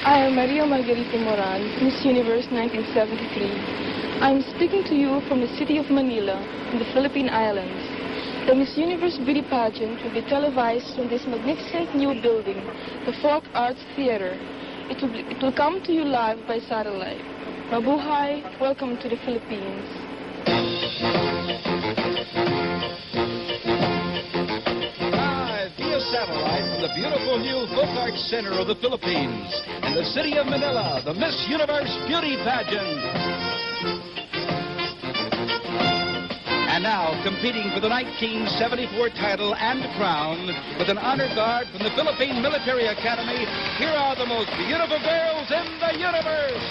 I am Maria Margarita Moran, Miss Universe 1973. I am speaking to you from the city of Manila, in the Philippine Islands. The Miss Universe beauty pageant will be televised from this magnificent new building, the Folk Arts Theater. It will come to you live by satellite. Mabuhay, welcome to the Philippines. Live via satellite from the beautiful new Folk Arts Center of the Philippines, in the city of Manila, the Miss Universe Beauty Pageant. And now, competing for the 1974 title and crown, with an honor guard from the Philippine Military Academy, here are the most beautiful girls in the universe.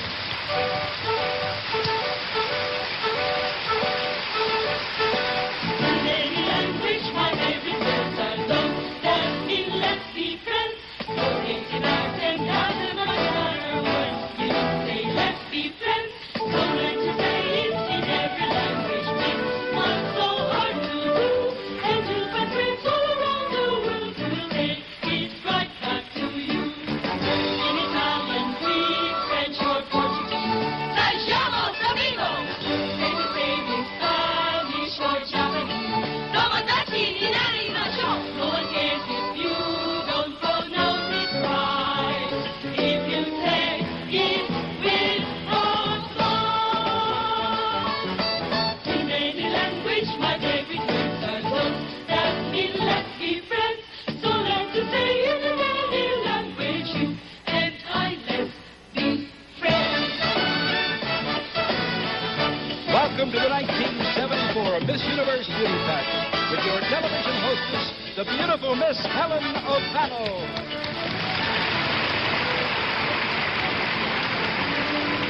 Welcome to the 1974 Miss Universe Beauty Pageant with your television hostess, the beautiful Miss Helen O'Connell.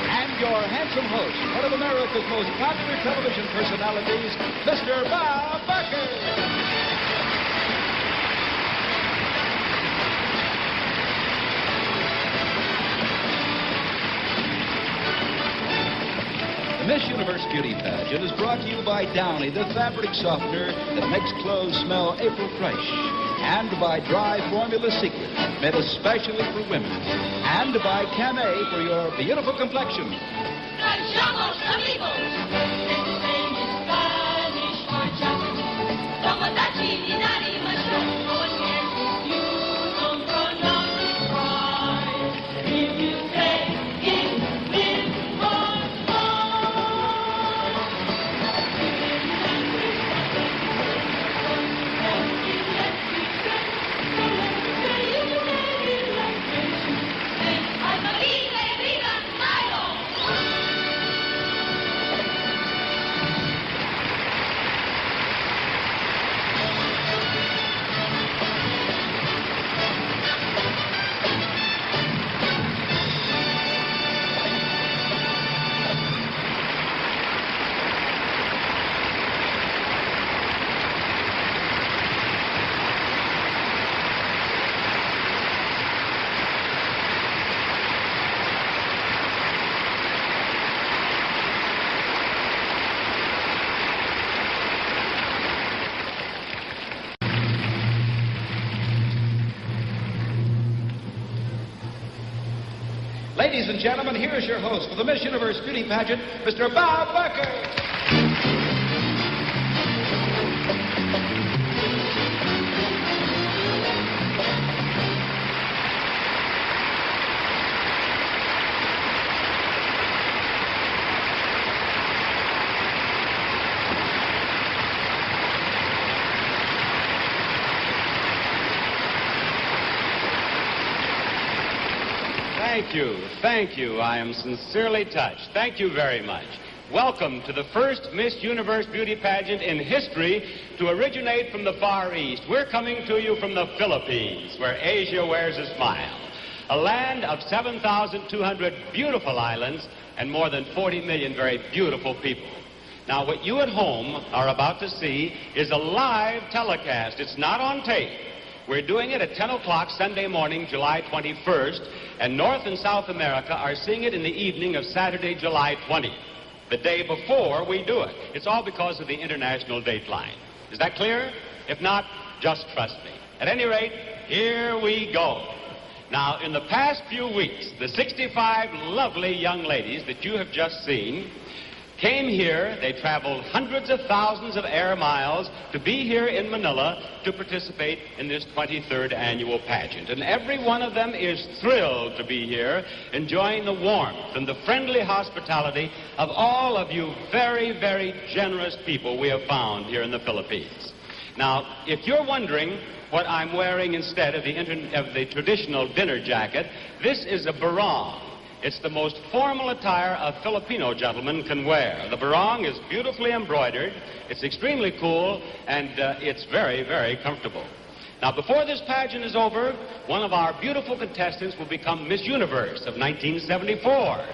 And your handsome host, one of America's most popular television personalities, Mr. Bob Barker. The Miss Universe Beauty Pageant is brought to you by Downy, the fabric softener that makes clothes smell April fresh, and by Dry Formula Secret, made especially for women, and by Camay for your beautiful complexion. Traicionos amigos, este name is Spanish or Japanese. Tomodachi ni narimashou. If you don't pronounce it right, if you say it with heart. Ladies and gentlemen, here is your host for the Miss Universe Beauty Pageant, Mr. Bob Barker. Thank you. I am sincerely touched. Thank you very much. Welcome to the first Miss Universe Beauty Pageant in history to originate from the Far East. We're coming to you from the Philippines, where Asia wears a smile. A land of 7,200 beautiful islands and more than 40 million very beautiful people. Now, what you at home are about to see is a live telecast. It's not on tape. We're doing it at 10 o'clock Sunday morning, July 21st, and North and South America are seeing it in the evening of Saturday, July 20th, the day before we do it. It's all because of the international dateline. Is that clear? If not, just trust me. At any rate, here we go. Now, in the past few weeks, the 65 lovely young ladies that you have just seen came here. They traveled hundreds of thousands of air miles to be here in Manila to participate in this 23rd annual pageant. And every one of them is thrilled to be here, enjoying the warmth and the friendly hospitality of all of you very, very generous people we have found here in the Philippines. Now, if you're wondering what I'm wearing instead of the traditional dinner jacket, this is a barong. It's the most formal attire a Filipino gentleman can wear. The barong is beautifully embroidered, it's extremely cool, and it's very, very comfortable. Now, before this pageant is over, one of our beautiful contestants will become Miss Universe of 1974.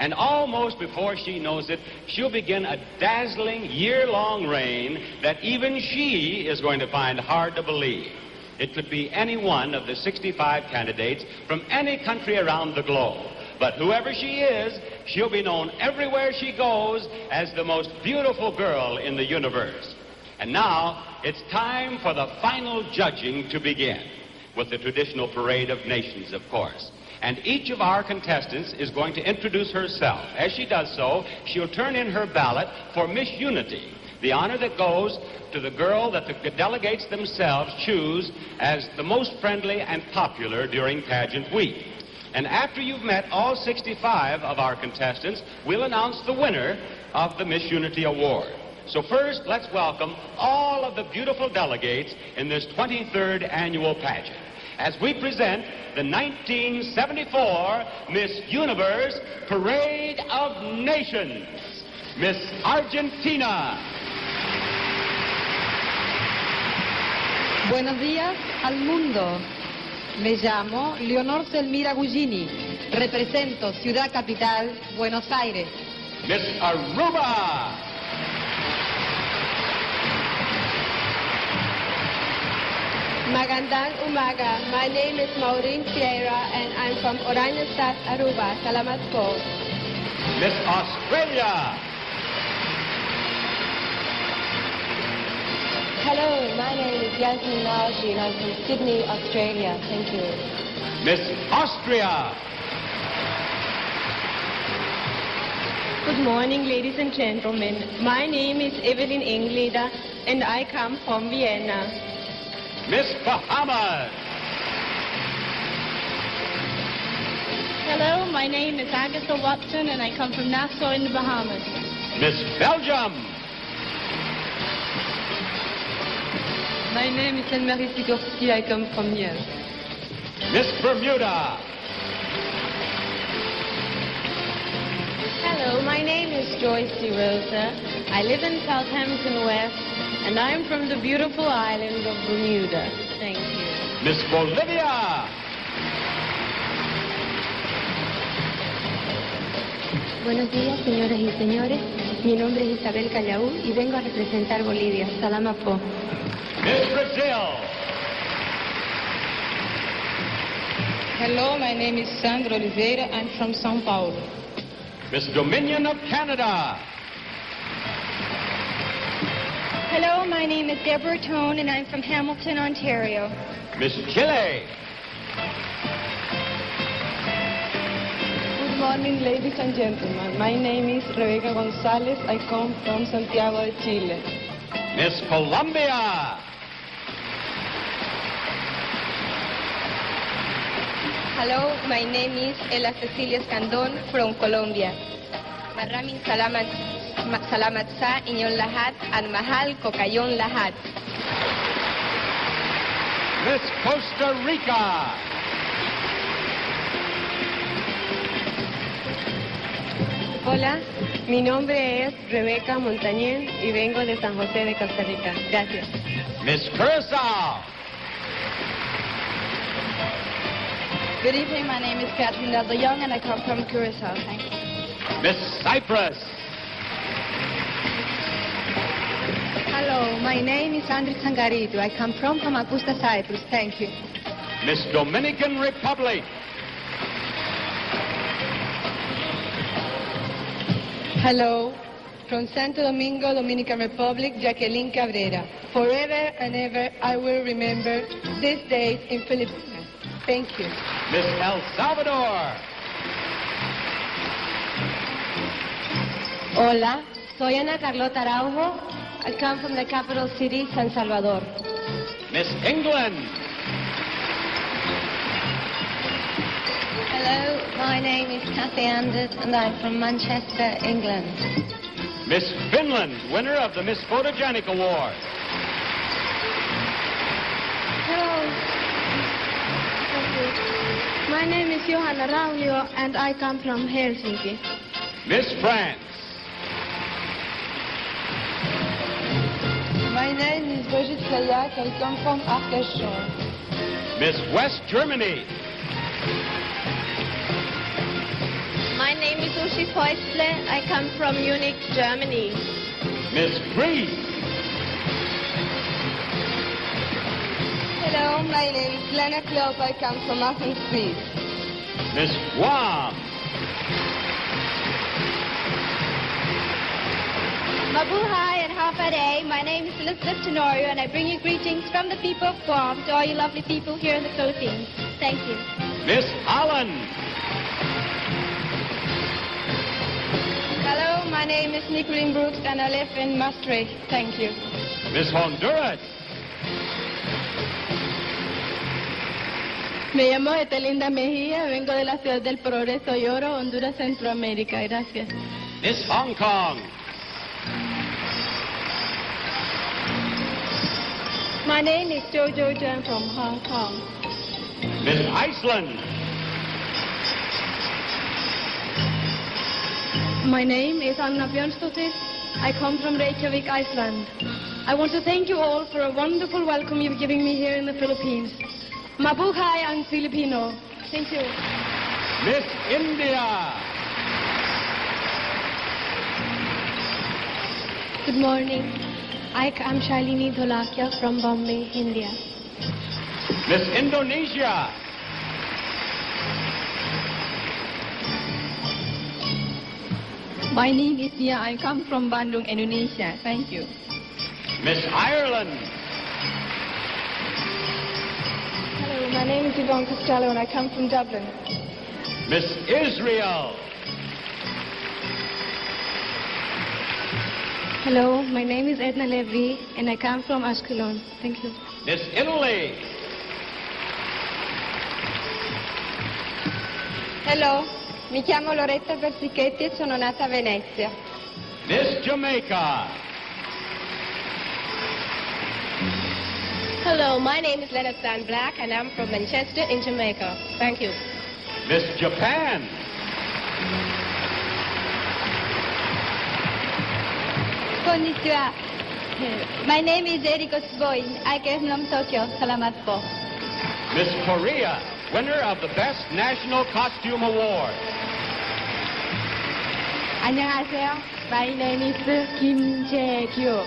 And almost before she knows it, she'll begin a dazzling year-long reign that even she is going to find hard to believe. It could be any one of the 65 candidates from any country around the globe. But whoever she is, she'll be known everywhere she goes as the most beautiful girl in the universe. And now, it's time for the final judging to begin, with the traditional parade of nations, of course. And each of our contestants is going to introduce herself. As she does so, she'll turn in her ballot for Miss Unity, the honor that goes to the girl that the delegates themselves choose as the most friendly and popular during pageant week. And after you've met all 65 of our contestants, we'll announce the winner of the Miss Unity Award. So first, let's welcome all of the beautiful delegates in this 23rd annual pageant as we present the 1974 Miss Universe Parade of Nations. Miss Argentina. Buenos días al mundo. Me llamo Leonor Selmira Gugini. Represento Ciudad Capital, Buenos Aires. Miss Aruba. Magandang umaga. My name is Maureen Sierra and I'm from Oranjestad, Aruba. Salamat po. Miss Australia. Hello, my name is Yasmin Naji and I'm from Sydney, Australia. Thank you. Miss Austria. Good morning, ladies and gentlemen. My name is Evelyn Engleda and I come from Vienna. Miss Bahamas. Hello, my name is Agatha Watson and I come from Nassau in the Bahamas. Miss Belgium. My name is Anne-Marie Sigorski. I come from Nice. Miss Bermuda. Hello, my name is Joyce DeRosa. I live in Southampton West and I'm from the beautiful island of Bermuda. Thank you. Miss Bolivia. Buenos días, señoras y señores. Mi nombre es Isabel Callaú y vengo a representar Bolivia. Salama po. Miss Brazil. Hello, my name is Sandra Oliveira. I'm from São Paulo. Miss Dominion of Canada. Hello, my name is Deborah Tone and I'm from Hamilton, Ontario. Miss Chile. Good morning, ladies and gentlemen. My name is Rebecca Gonzalez. I come from Santiago de Chile. Miss Colombia. Hello, my name is Ella Cecilia Escandón from Colombia. Maraming salamat sa inyong lahat at mahal ko kayong lahat. Miss Costa Rica. Hola, mi nombre es Rebeca Montañez y vengo de San José de Costa Rica. Gracias. Miss Curacao. Good evening, my name is Catherine Delta Young and I come from Curacao. Thank you. Miss Cyprus. Hello, my name is Andrea Sangarito. I come from Famagusta, Cyprus. Thank you. Miss Dominican Republic. Hello, from Santo Domingo, Dominican Republic, Jacqueline Cabrera. Forever and ever, I will remember this day in Philippines. Thank you. Miss El Salvador. Hola, soy Ana Carlota Araujo. I come from the capital city, San Salvador. Miss England. Hello, my name is Kathy Anders and I'm from Manchester, England. Miss Finland, winner of the Miss Photogenic Award. Hello. Thank you. My name is Johanna Raunio and I come from Helsinki. Miss France. My name is Brigitte Kayak. I come from Arcachon. Miss West Germany. My name is Uschi Feustle. I come from Munich, Germany. Miss Greece. Hello, my name is Lena Klopp. I come from Athens, Greece. Miss Guam. Mabuhay and Hapade. My name is Elizabeth Tenorio, and I bring you greetings from the people of Guam to all you lovely people here in the Philippines. Thank you. Miss Holland. Hello, my name is Nicolene Brooks and I live in Maastricht. Thank you. Miss Honduras. Me llamo Etelinda Mejía, vengo de la ciudad del Progreso y Oro, Honduras, Centroamérica. Gracias. Miss Hong Kong. My name is Jojo Jan from Hong Kong. Miss Iceland. My name is Anna Björnsdottir. I come from Reykjavik, Iceland. I want to thank you all for a wonderful welcome you're giving me here in the Philippines. Mabuhay ang Filipino. Thank you. Miss India. Good morning. I'm Shalini Dholakia from Bombay, India. Miss Indonesia. My name is Nia. I come from Bandung, Indonesia. Thank you. Miss Ireland. Hello, my name is Yvonne Costello and I come from Dublin. Miss Israel. Hello, my name is Edna Levy and I come from Ashkelon. Thank you. Miss Italy. Hello, mi chiamo Loretta Persichetti e sono nata a Venezia. Miss Jamaica. Hello, my name is Leonard Stan Black and I'm from Manchester in Jamaica. Thank you. Miss Japan. Konnichiwa. My name is Eriko Tsuboy. I came from Tokyo. Salamat po. Miss Korea, winner of the Best National Costume Award. 안녕하세요. My name is Kim Jae-kyu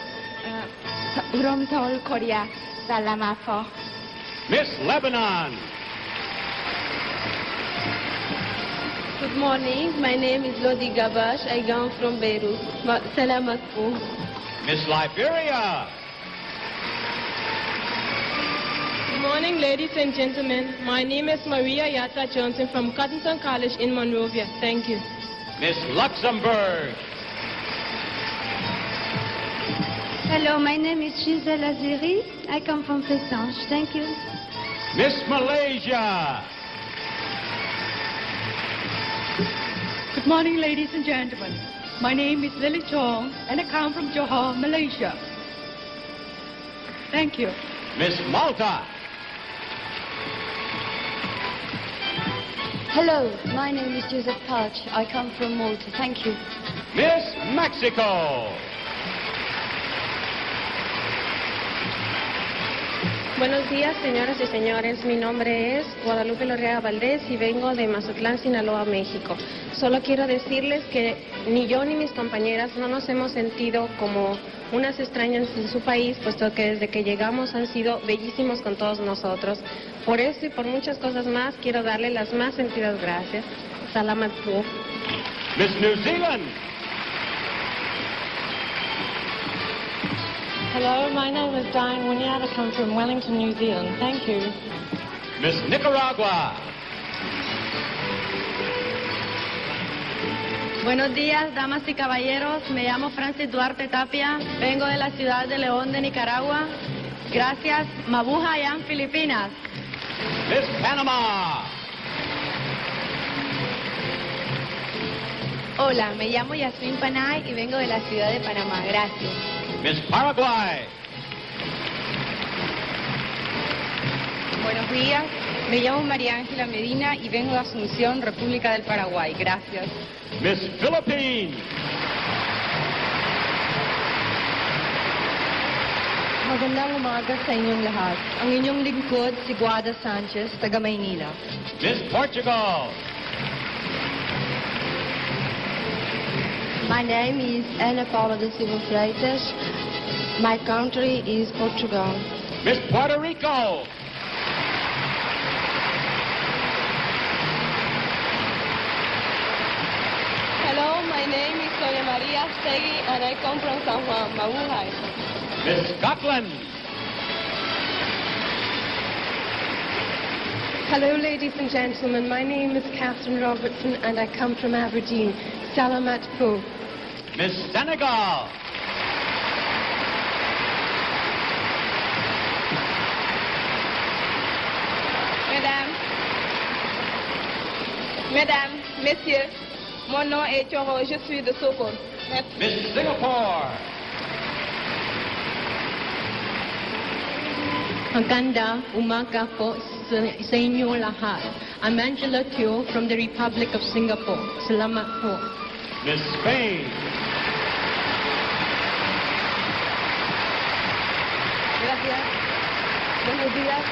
from Seoul, Korea. Salamat po. Miss Lebanon. Good morning. My name is Lodi Gabash. I come from Beirut. Salamat po. Miss Liberia. Good morning, ladies and gentlemen. My name is Maria Yata Johnson from Cottonton College in Monrovia. Thank you. Miss Luxembourg. Hello, my name is Giselle Aziri. I come from Fessange. Thank you. Miss Malaysia. Good morning, ladies and gentlemen. My name is Lily Chong, and I come from Johor, Malaysia. Thank you. Miss Malta. Hello, my name is Joseph Parch. I come from Malta. Thank you. Miss Mexico. Buenos días, señoras y señores. Mi nombre es Guadalupe Lorrea Valdés y vengo de Mazatlán, Sinaloa, México. Solo quiero decirles que ni yo ni mis compañeras no nos hemos sentido como unas extrañas en su país, puesto que desde que llegamos han sido bellísimos con todos nosotros. Por eso y por muchas cosas más, quiero darle las más sentidas gracias. Salamat po. Miss New Zealand. Hello, my name is Diane Wynyard. I come from Wellington, New Zealand. Thank you. Miss Nicaragua. Buenos días, damas y caballeros. Me llamo Francis Duarte Tapia. Vengo de la ciudad de León, de Nicaragua. Gracias. Mabuhay en Filipinas. Miss Panama. Hola, me llamo Yasmin Panay y vengo de la ciudad de Panamá. Gracias. Miss Paraguay. Buenos días, me llamo María Ángela Medina y vengo de Asunción, República del Paraguay. Gracias. Miss Philippines. Magandang umaga sa inyong lahat. Ang inyong lingkod, si Guada Sanchez, taga Maynila. Miss Portugal. My name is Ana Paula de Silva Freitas. My country is Portugal. Miss Puerto Rico. Hello, my name is Sonia Maria Stegui and I come from San Juan, Mabuhay. Miss Scotland. Hello, ladies and gentlemen. My name is Catherine Robertson and I come from Aberdeen. Salamat po. Miss Senegal. Mesdames, Messieurs, mon nom est Choro, je suis de Sokone. Miss Singapore. Maganda umaga po sa inyong lahat. I'm Angela Teo from the Republic of Singapore. Salamat po. Miss Spain. Gracias. Buenos días.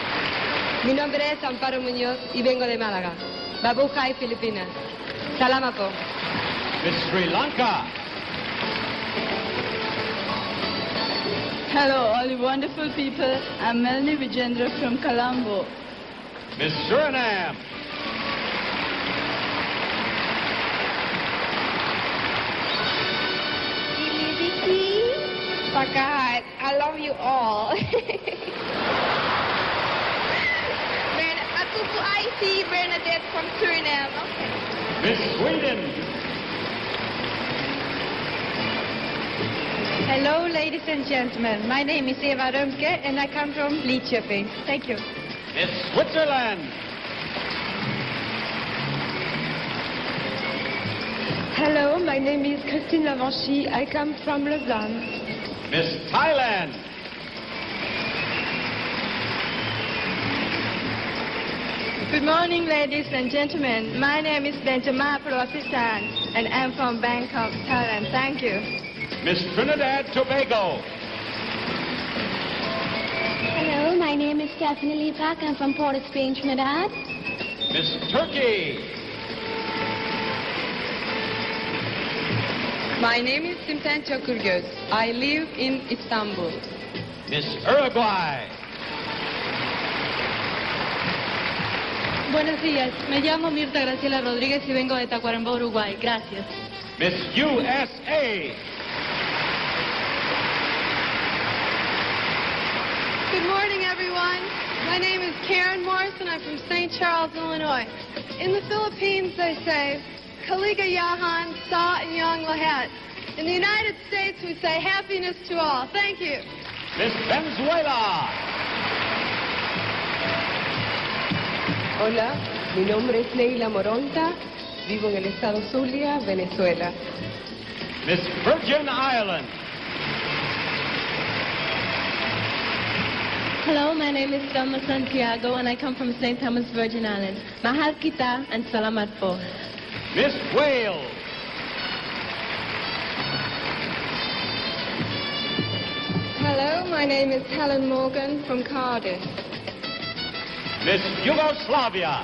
Mi nombre es Amparo Muñoz y vengo de Málaga. Mabuhay, Filipinas. Salamat po. Miss Sri Lanka. Hello, all you wonderful people. I'm Melanie Vijendra from Colombo. Miss Suriname. Pagkahat, I love you all. Atutu Aiti Bernadette from Suriname. Okay. Miss Sweden. Hello, ladies and gentlemen. My name is Eva Römke and I come from Lidköping. Thank you. Miss Switzerland. Hello, my name is Christine Lavanchy. I come from Lausanne. Miss Thailand. Good morning, ladies and gentlemen. My name is Benjamin Prasisan and I'm from Bangkok, Thailand. Thank you. Miss Trinidad Tobago. Hello, my name is Stephanie Lipak. I'm from Port of Spain, Trinidad. Miss Turkey. My name is Simten Çokurgöz. I live in Istanbul. Miss Uruguay. Buenos días. Me llamo Mirta Graciela Rodríguez y vengo de Tacuarembó, Uruguay. Gracias. Miss USA. Good morning, everyone. My name is Karen Morris and I'm from St. Charles, Illinois. In the Philippines, they say, Kaliga Yahan, Sa Inyong Lahat. In the United States, we say happiness to all. Thank you. Miss Venezuela. Hola, mi nombre es Neila Moronta, vivo en el estado Zulia, Venezuela. Miss Virgin Islands. Hello, my name is Thelma Santiago and I come from St. Thomas, Virgin Islands. Mahal kita and salamat po. Miss Wales. Hello, my name is Helen Morgan from Cardiff. Miss Yugoslavia.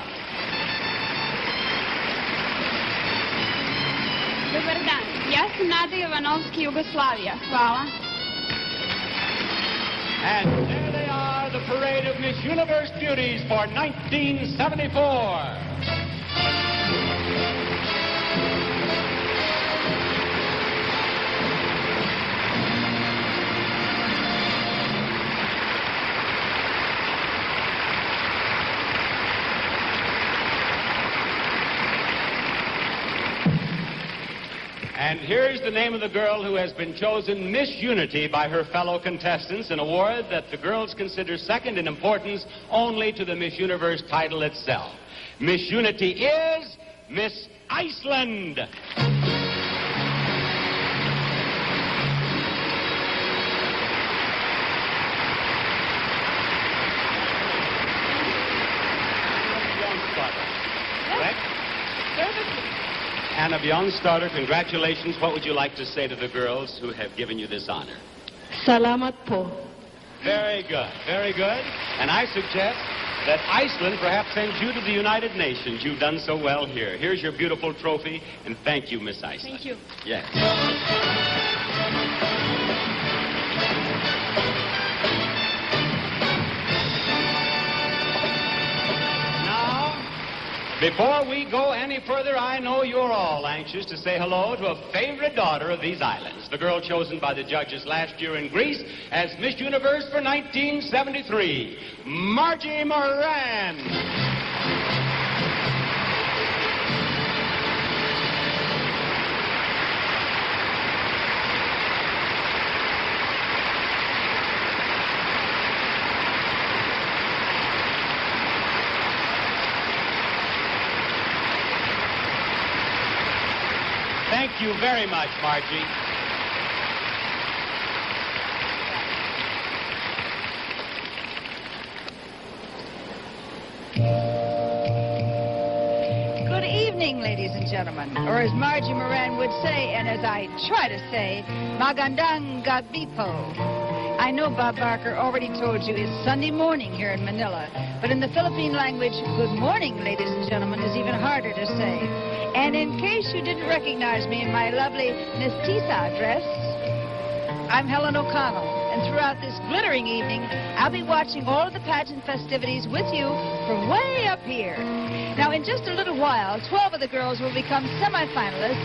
Dobar dan. Ja sam Nada Jovanovski, Jugoslavia. Hvala. And there they are, the parade of Miss Universe Beauties for 1974. And here's the name of the girl who has been chosen Miss Unity by her fellow contestants, an award that the girls consider second in importance only to the Miss Universe title itself. Miss Unity is Miss Iceland. Anna, beyond starter, congratulations. What would you like to say to the girls who have given you this honor? Salamat po. Very good, very good. And I suggest that Iceland perhaps sends you to the United Nations. You've done so well here. Here's your beautiful trophy, and thank you, Miss Iceland. Thank you. Yes. Before we go any further, I know you're all anxious to say hello to a favorite daughter of these islands, the girl chosen by the judges last year in Greece as Miss Universe for 1973, Margie Moran. Thank you very much, Margie. Good evening, ladies and gentlemen. Or as Margie Moran would say, and as I try to say, Magandang gabi po. I know Bob Barker already told you it's Sunday morning here in Manila, but in the Philippine language, good morning, ladies and gentlemen, is even harder to say. And in case you didn't recognize me in my lovely mestiza dress, I'm Helen O'Connell, and throughout this glittering evening, I'll be watching all of the pageant festivities with you from way up here. Now, in just a little while, 12 of the girls will become semifinalists,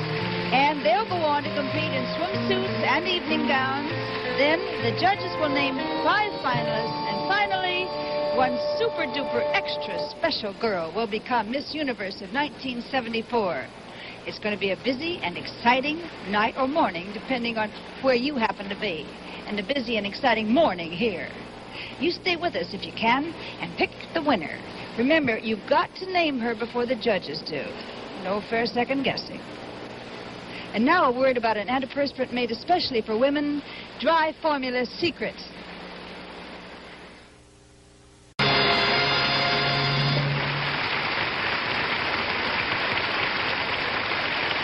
and they'll go on to compete in swimsuits and evening gowns. Then the judges will name 5 finalists, and finally, one super-duper extra special girl will become Miss Universe of 1974. It's going to be a busy and exciting night or morning, depending on where you happen to be. And a busy and exciting morning here. You stay with us if you can and pick the winner. Remember, you've got to name her before the judges do. No fair second guessing. And now a word about an antiperspirant made especially for women, Dry Formula Secret.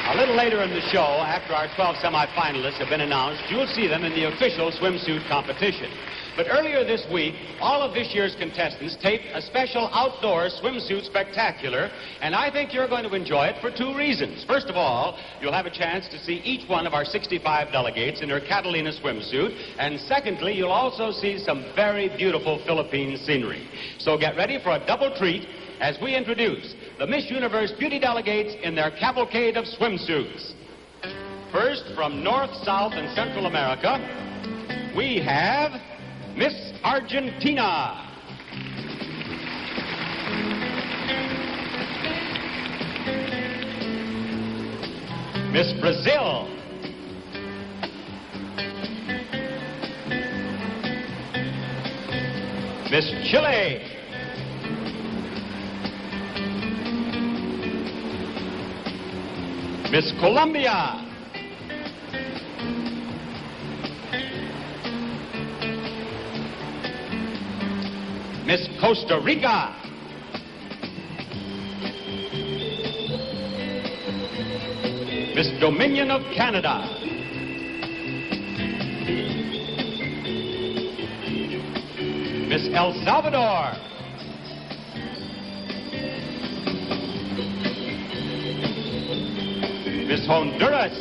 A little later in the show, after our 12 semifinalists have been announced, you'll see them in the official swimsuit competition. But earlier this week, all of this year's contestants taped a special outdoor swimsuit spectacular, and I think you're going to enjoy it for 2 reasons. First of all, you'll have a chance to see each one of our 65 delegates in her Catalina swimsuit, and secondly, you'll also see some very beautiful Philippine scenery. So get ready for a double treat as we introduce the Miss Universe beauty delegates in their cavalcade of swimsuits. First, from North, South, and Central America, we have Miss Argentina. Miss Brazil. Miss Chile. Miss Colombia. Miss Costa Rica. Miss Dominion of Canada. Miss El Salvador. Miss Honduras.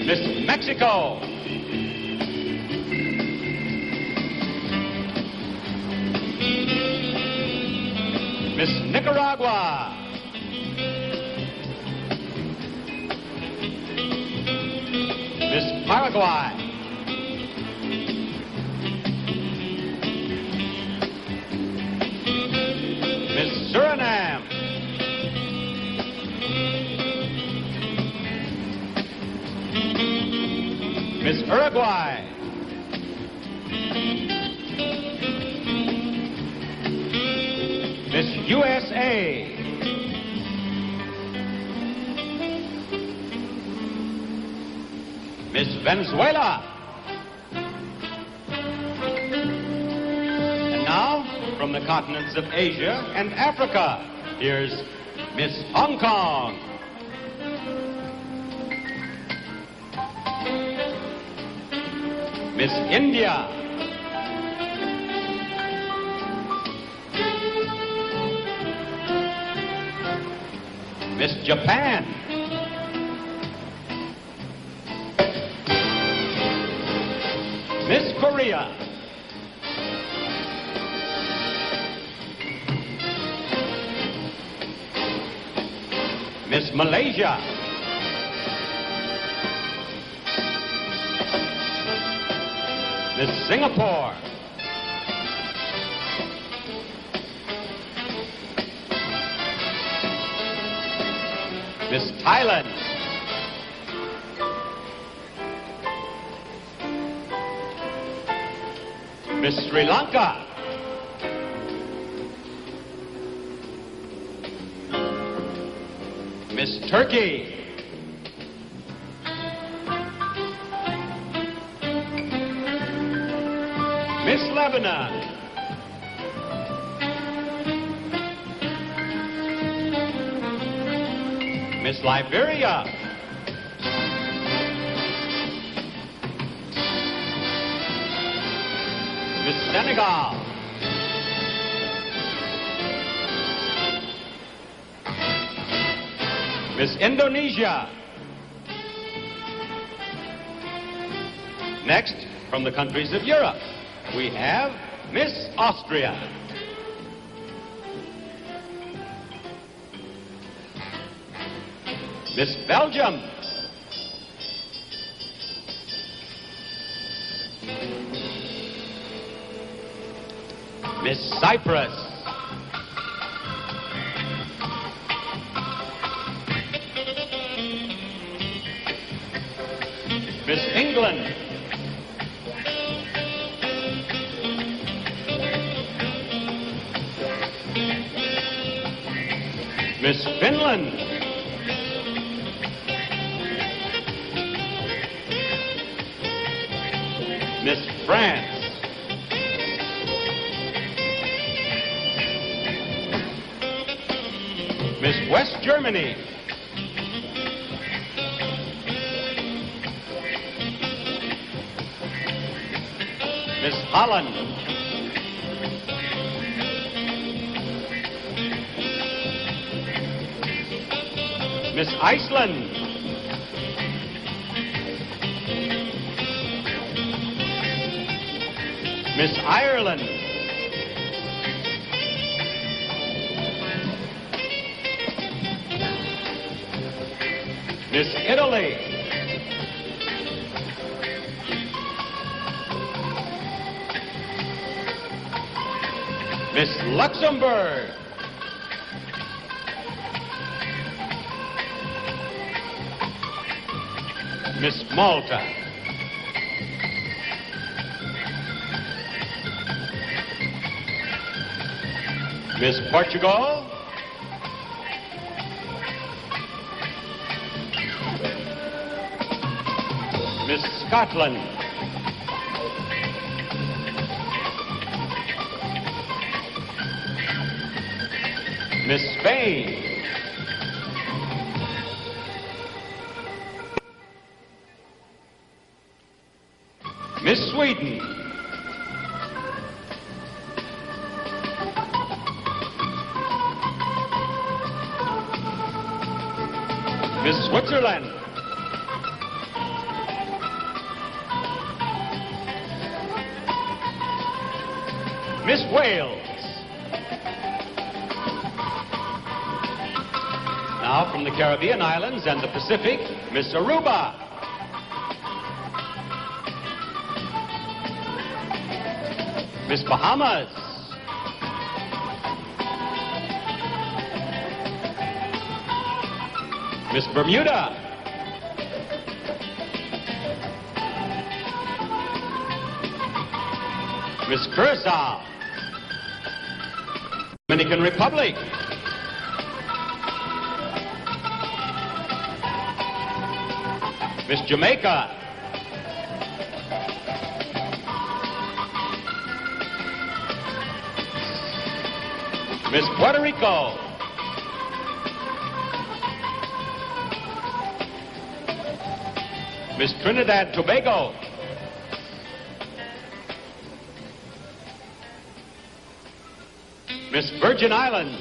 Miss Mexico. Miss Nicaragua. Miss Paraguay. Miss Uruguay. Miss USA. Miss Venezuela. And now, from the continents of Asia and Africa, here's Miss Hong Kong. Miss India. Miss Japan. Miss Korea. Miss Malaysia. Miss Singapore. Miss Thailand. Miss Sri Lanka. Miss Turkey. Miss Lebanon. Miss Liberia. Miss Senegal. Miss Indonesia. Next, from the countries of Europe, we have Miss Austria. Miss Belgium. Miss Cyprus. Miss England. Miss Finland. Miss France. Miss West Germany. Miss Holland. Miss Iceland. Miss Ireland. Miss Italy. Miss Luxembourg. Miss Malta. Miss Portugal. Miss Scotland. Miss Spain. Miss Sweden. Miss Switzerland. Miss Wales. Now from the Caribbean islands and the Pacific, Miss Aruba. Miss Bahamas. Miss Bermuda. Miss Curacao. Dominican Republic. Miss Jamaica. Miss Puerto Rico. Miss Trinidad Tobago. Miss Virgin Islands.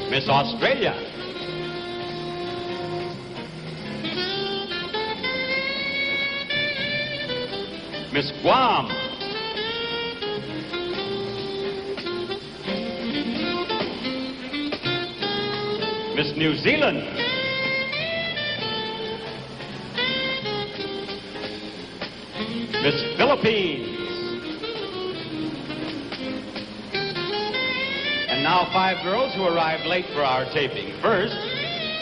Miss Australia. Miss Guam. Miss New Zealand. Miss Philippines. And now 5 girls who arrived late for our taping. First,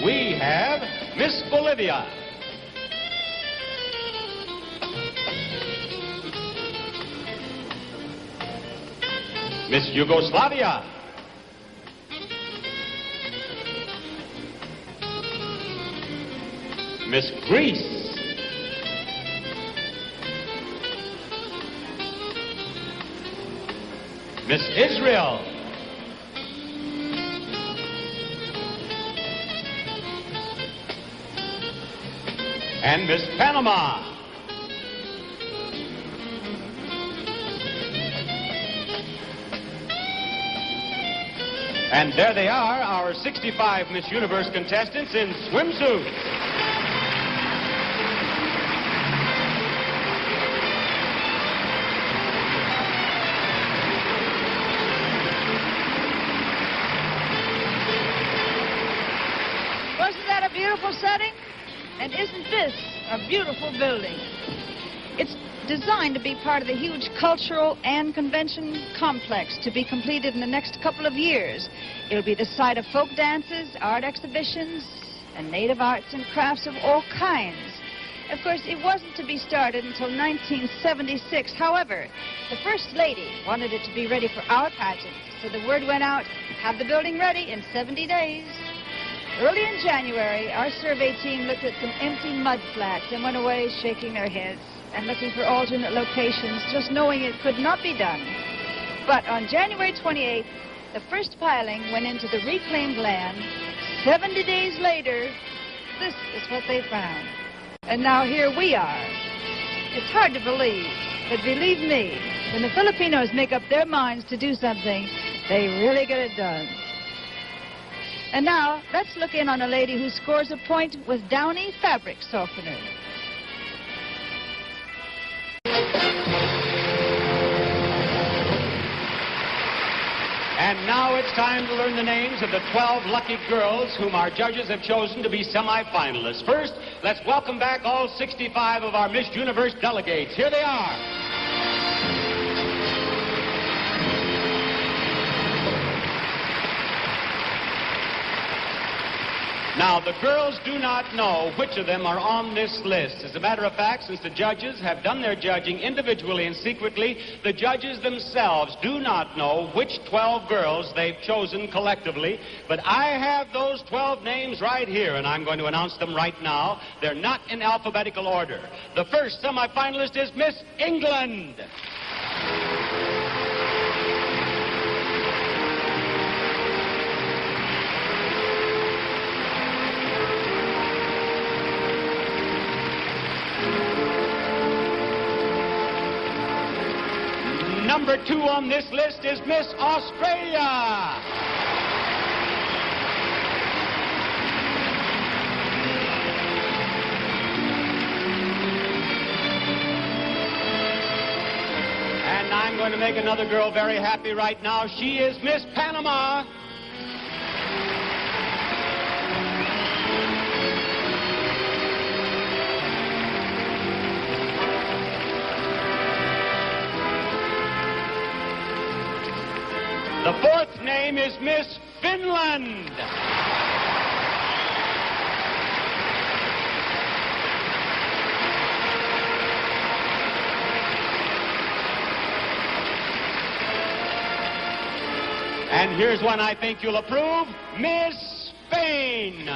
we have Miss Bolivia. Miss Yugoslavia. Miss Greece. Miss Israel. And Miss Panama. And there they are, our 65 Miss Universe contestants in swimsuits. Wasn't that a beautiful setting? And isn't this a beautiful building? It's designed to be part of the huge cultural and convention complex to be completed in the next couple of years. It'll be the site of folk dances, art exhibitions, and native arts and crafts of all kinds. Of course, it wasn't to be started until 1976. However, the First Lady wanted it to be ready for our pageant, so the word went out, have the building ready in 70 days. Early in January, our survey team looked at some empty mud flats and went away shaking their heads and looking for alternate locations, just knowing it could not be done. But on January 28th, the first piling went into the reclaimed land. 70 days later, this is what they found. And now here we are. It's hard to believe, but believe me, when the Filipinos make up their minds to do something, they really get it done. And now, let's look in on a lady who scores a point with Downy fabric softener. And now it's time to learn the names of the 12 lucky girls whom our judges have chosen to be semi-finalists. First, let's welcome back all 65 of our Miss Universe delegates. Here they are. Now, the girls do not know which of them are on this list. As a matter of fact, since the judges have done their judging individually and secretly, the judges themselves do not know which 12 girls they've chosen collectively. But I have those 12 names right here, and I'm going to announce them right now. They're not in alphabetical order. The first semifinalist is Miss England. Number 2 on this list is Miss Australia. And I'm going to make another girl very happy right now. She is Miss Panama. The fourth name is Miss Finland. And here's one I think you'll approve, Miss Spain.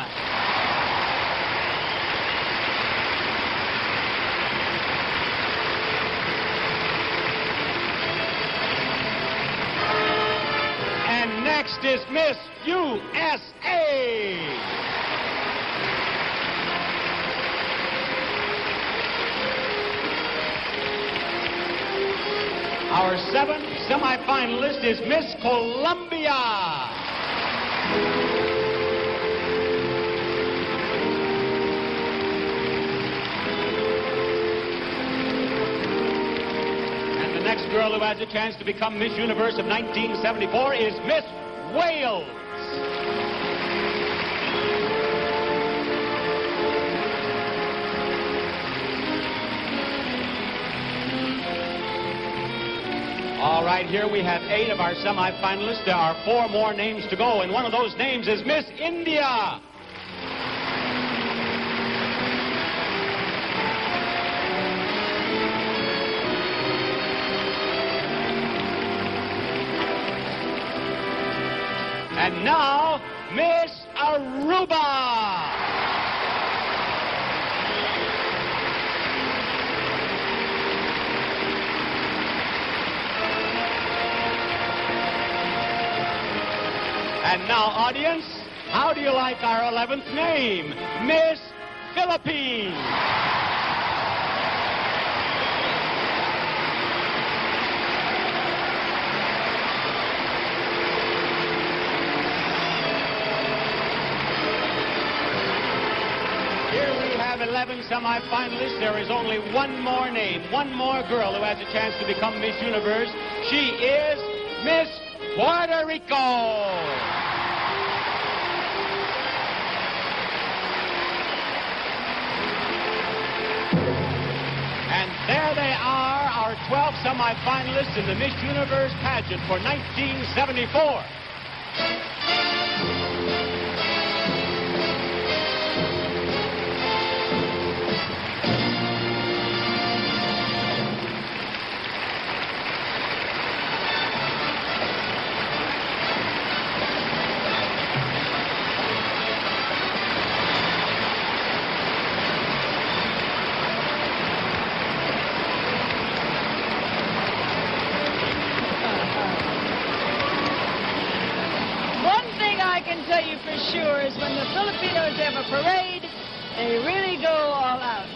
And next is Miss USA. Our seventh semifinalist is Miss Colombia. And the next girl who has a chance to become Miss Universe of 1974 is Miss Wales. All right, here we have 8 of our semifinalists. There are 4 more names to go, and one of those names is Miss India. And now, Miss Aruba. And now, audience, how do you like our 11th name, Miss Philippines? Here we have 11 semifinalists. There is only one more name, one more girl who has a chance to become Miss Universe. She is Miss Puerto Rico. And there they are, our 12 semifinalists in the Miss Universe pageant for 1974. Sure is when the Filipinos have a parade, they really go all out.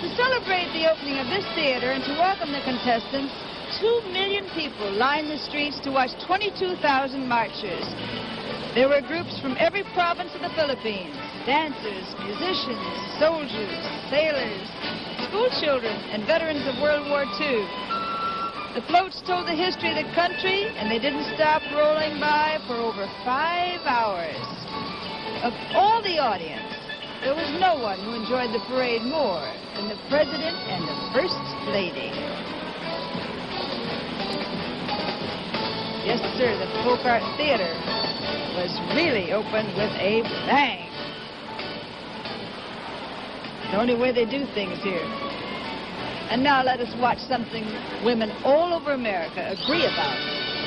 To celebrate the opening of this theater and to welcome the contestants, 2 million people lined the streets to watch 22,000 marchers. There were groups from every province of the Philippines, dancers, musicians, soldiers, sailors, school children, and veterans of World War II. The floats told the history of the country, and they didn't stop rolling by for over 5 hours. Of all the audience, there was no one who enjoyed the parade more than the President and the First Lady. Yes, sir, the Folk Art Theater was really opened with a bang. The only way they do things here. And now let us watch something women all over America agree about.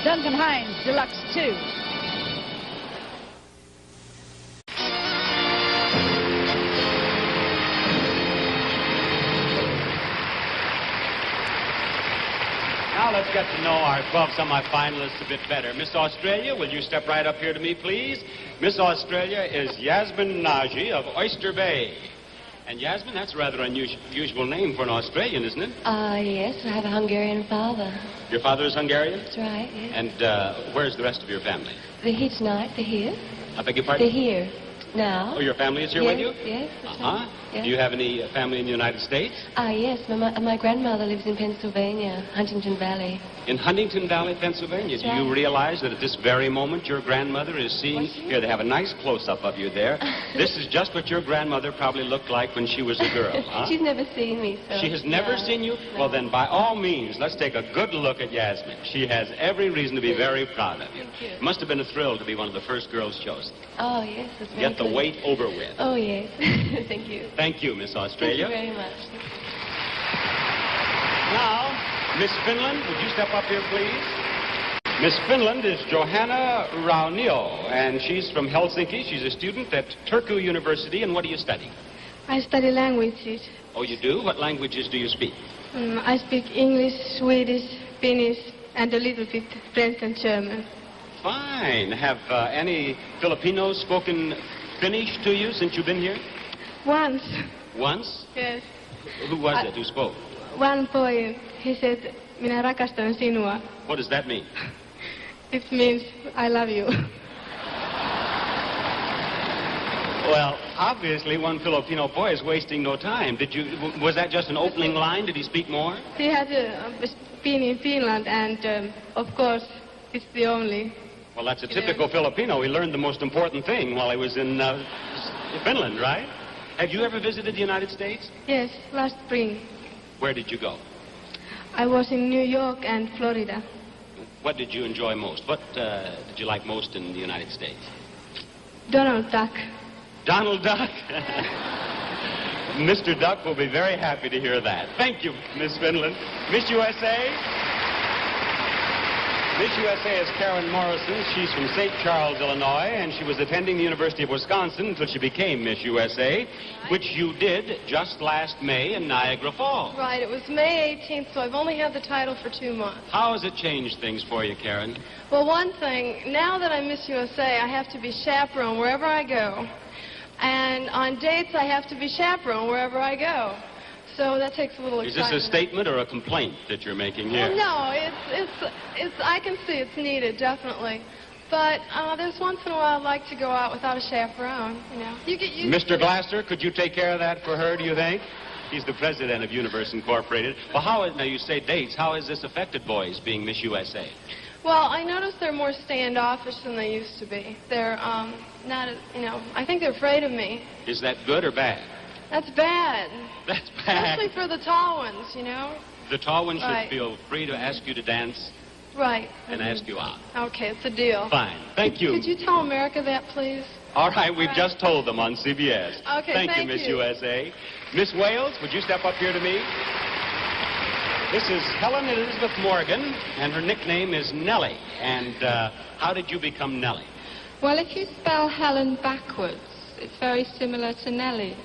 Duncan Hines Deluxe 2. Now let's get to know our 12 semifinalists a bit better. Miss Australia, will you step right up here to me, please? Miss Australia is Yasmin Naji of Oyster Bay. And Yasmin, that's a rather unusual name for an Australian, isn't it? Yes, I have a Hungarian father. Your father is Hungarian? That's right, yes. And where's the rest of your family? They're here tonight, they're here. I beg your pardon? They're here now. Oh, your family is here yes, with you? Yes, that's Uh-huh. right. Yes. Do you have any family in the United States? Yes, my grandmother lives in Pennsylvania, Huntington Valley. In Huntington Valley, Pennsylvania. Do you realize that at this very moment your grandmother is seeing... Here, they have a nice close-up of you there. This is just what your grandmother probably looked like when she was a girl, huh? She's never seen me, so... She has never seen you? No. Well, then, by all means, let's take a good look at Yasmin. She has every reason to be very proud of you. Thank you. It must have been a thrill to be one of the first girls chosen. Oh, yes, that's very Get the good. wait over with. Oh, yes. Thank you. Thank you, Miss Australia. Thank you very much. Now, Miss Finland, would you step up here, please? Miss Finland is Johanna Raunio, and she's from Helsinki. She's a student at Turku University, and what do you study? I study languages. Oh, you do? What languages do you speak? I speak English, Swedish, Finnish, and a little bit French and German. Fine. Have any Filipinos spoken Finnish to you since you've been here? Once. Once? Yes. Who was it who spoke? One boy, he said, "Minä rakastan sinua." What does that mean? It means, I love you. Well, obviously one Filipino boy is wasting no time. Was that just an opening line? Did he speak more? He had been in Finland, and of course, it's the only. Well, that's a typical Filipino. He learned the most important thing while he was in Finland, right? Have you ever visited the United States? Yes, last spring. Where did you go? I was in New York and Florida. What did you enjoy most? What did you like most in the United States? Donald Duck. Donald Duck? Mr. Duck will be very happy to hear that. Thank you, Miss Finland. Miss USA? Miss USA is Karen Morrison. She's from St. Charles, Illinois, and she was attending the University of Wisconsin until she became Miss USA, which you did just last May in Niagara Falls. Right, it was May 18th, so I've only had the title for 2 months. How has it changed things for you, Karen? Well, one thing, now that I'm Miss USA, I have to be chaperone wherever I go. And on dates, I have to be chaperone wherever I go. So that takes a little excitement. Is this a statement or a complaint that you're making here? Well, no, it's. I can see it's needed, definitely. But there's once in a while I'd like to go out without a chaperone, you know. Mr. Glasser, could you take care of that for her, do you think? He's the president of Universe Incorporated. Well, now you say dates. How has this affected boys being Miss USA? Well, I noticed they're more standoffish than they used to be. They're not, I think they're afraid of me. Is that good or bad? That's bad. That's bad. Especially for the tall ones, you know. The tall ones Right. should feel free to ask you to dance Right. and ask you out. Okay, it's a deal. Fine. Thank you. Could you tell America that, please? All right, we've just told them on CBS. Okay, thank you, thank Miss you. USA. Miss Wales, would you step up here to me? This is Helen Elizabeth Morgan, and her nickname is Nellie. And how did you become Nellie? Well, if you spell Helen backwards, it's very similar to Nellie.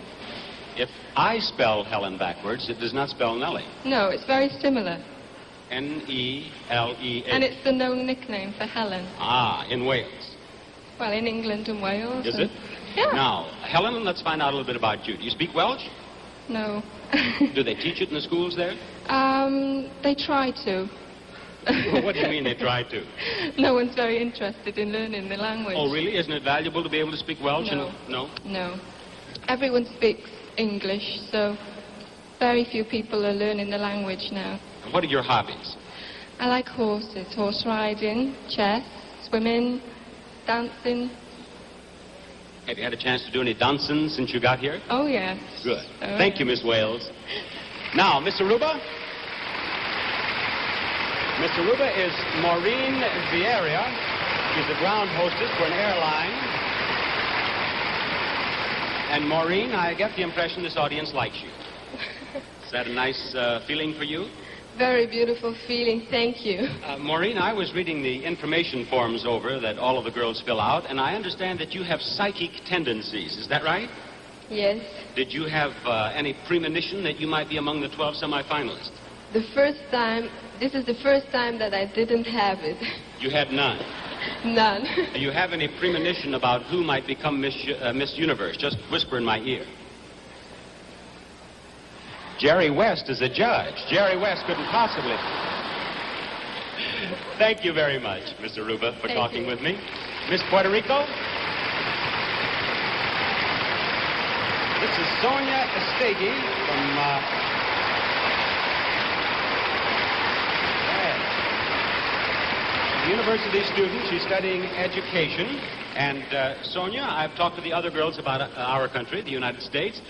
If I spell Helen backwards, it does not spell Nellie. No, it's very similar. N-E-L-E-A. And it's the known nickname for Helen. Ah, in Wales. Well, in England and Wales. Is and- it? Yeah. Now, Helen, let's find out a little bit about you. Do you speak Welsh? No. Do they teach it in the schools there? They try to. What do you mean they try to? No one's very interested in learning the language. Oh, really? Isn't it valuable to be able to speak Welsh? No. No? No. Everyone speaks English, so very few people are learning the language now. What are your hobbies? I like horses, horse riding, chess, swimming, dancing. Have you had a chance to do any dancing since you got here? Oh, yes. Good. Oh, Thank you, Miss Wales. Now, Miss Aruba? Miss Aruba is Maureen Vieira. She's the ground hostess for an airline. And Maureen, I get the impression this audience likes you. Is that a nice feeling for you? Very beautiful feeling, thank you. Maureen, I was reading the information forms over that all of the girls fill out, and I understand that you have psychic tendencies. Is that right? Yes. Did you have any premonition that you might be among the 12 semifinalists? This is the first time that I didn't have it. You had none? None. Do you have any premonition about who might become Miss Universe? Just whisper in my ear. Jerry West is a judge. Jerry West couldn't possibly. Thank you very much, Miss Aruba, for talking with me. Miss Puerto Rico? This is Sonia Estegi from... university student. She's studying education. And Sonia, I've talked to the other girls about our country, the United States.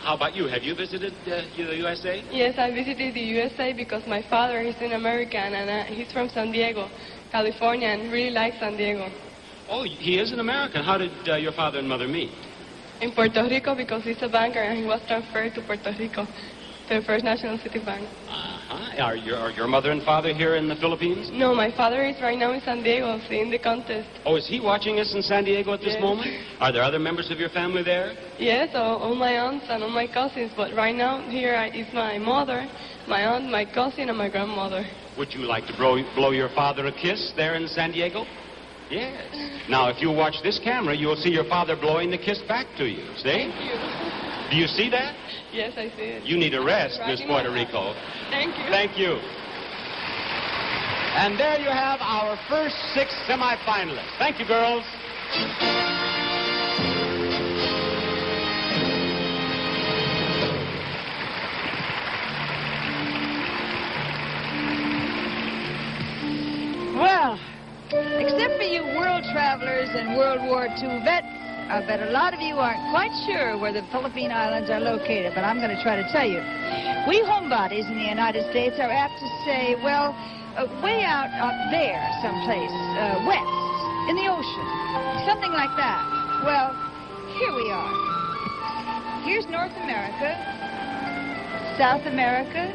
How about you? Have you visited the USA? Yes, I visited the USA because my father is an American and he's from San Diego, California, and really likes San Diego. Oh, he is an American. How did your father and mother meet? In Puerto Rico because he's a banker and he was transferred to Puerto Rico, to the First National City Bank. Ah. Are your mother and father here in the Philippines? No, my father is right now in San Diego seeing the contest. Oh, is he watching us in San Diego at this Yes. moment? Are there other members of your family there? Yes, all my aunts and all my cousins, but right now here is my mother, my aunt, my cousin, and my grandmother. Would you like to blow your father a kiss there in San Diego? Yes. Now, if you watch this camera, you'll see your father blowing the kiss back to you. See? Thank you. Do you see that? Yes, I see it. You need a rest, Right Miss in Puerto my Rico. Thank you. Thank you. And there you have our first 6 semifinalists. Thank you, girls. Well, except for you world travelers and World War II vets, I bet a lot of you aren't quite sure where the Philippine Islands are located, but I'm going to try to tell you. We homebodies in the United States are apt to say, well, way out up there someplace, west, in the ocean, something like that. Well, here we are. Here's North America, South America,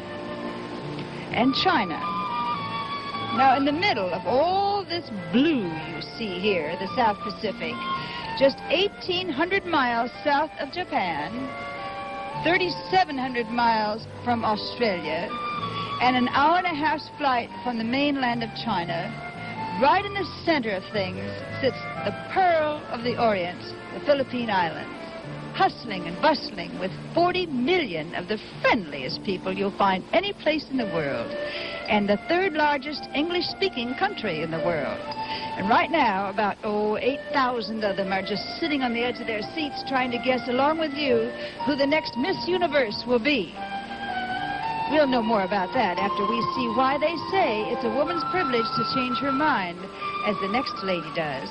and China. Now, in the middle of all this blue you see here, the South Pacific, just 1,800 miles south of Japan, 3,700 miles from Australia, and an hour-and-a-half's flight from the mainland of China, right in the center of things sits the pearl of the Orient, the Philippine Islands, hustling and bustling with 40 million of the friendliest people you'll find any place in the world, and the third largest English-speaking country in the world. And right now, about, 8,000 of them are just sitting on the edge of their seats trying to guess, along with you, who the next Miss Universe will be. We'll know more about that after we see why they say it's a woman's privilege to change her mind, as the next lady does.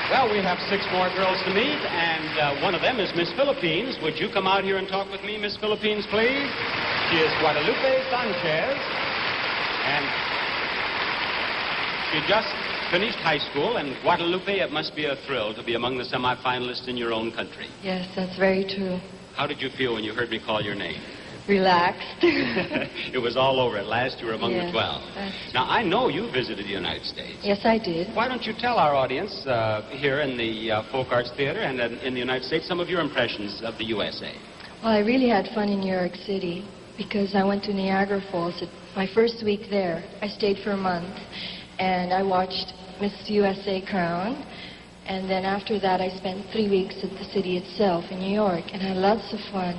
Well, we have 6 more girls to meet, and one of them is Miss Philippines. Would you come out here and talk with me, Miss Philippines, please? She is Guadalupe Sanchez, and she just finished high school. And Guadalupe, it must be a thrill to be among the semifinalists in your own country. Yes, that's very true. How did you feel when you heard me call your name? Relaxed. It was all over. At last, you were among the 12. Now, I know you visited the United States. Yes, I did. Why don't you tell our audience here in the Folk Arts Theater and in the United States some of your impressions of the USA? Well, I really had fun in New York City because I went to Niagara Falls. My first week there, I stayed for a month, and I watched Miss USA crowned. And then after that, I spent 3 weeks at the city itself in New York and had lots of fun.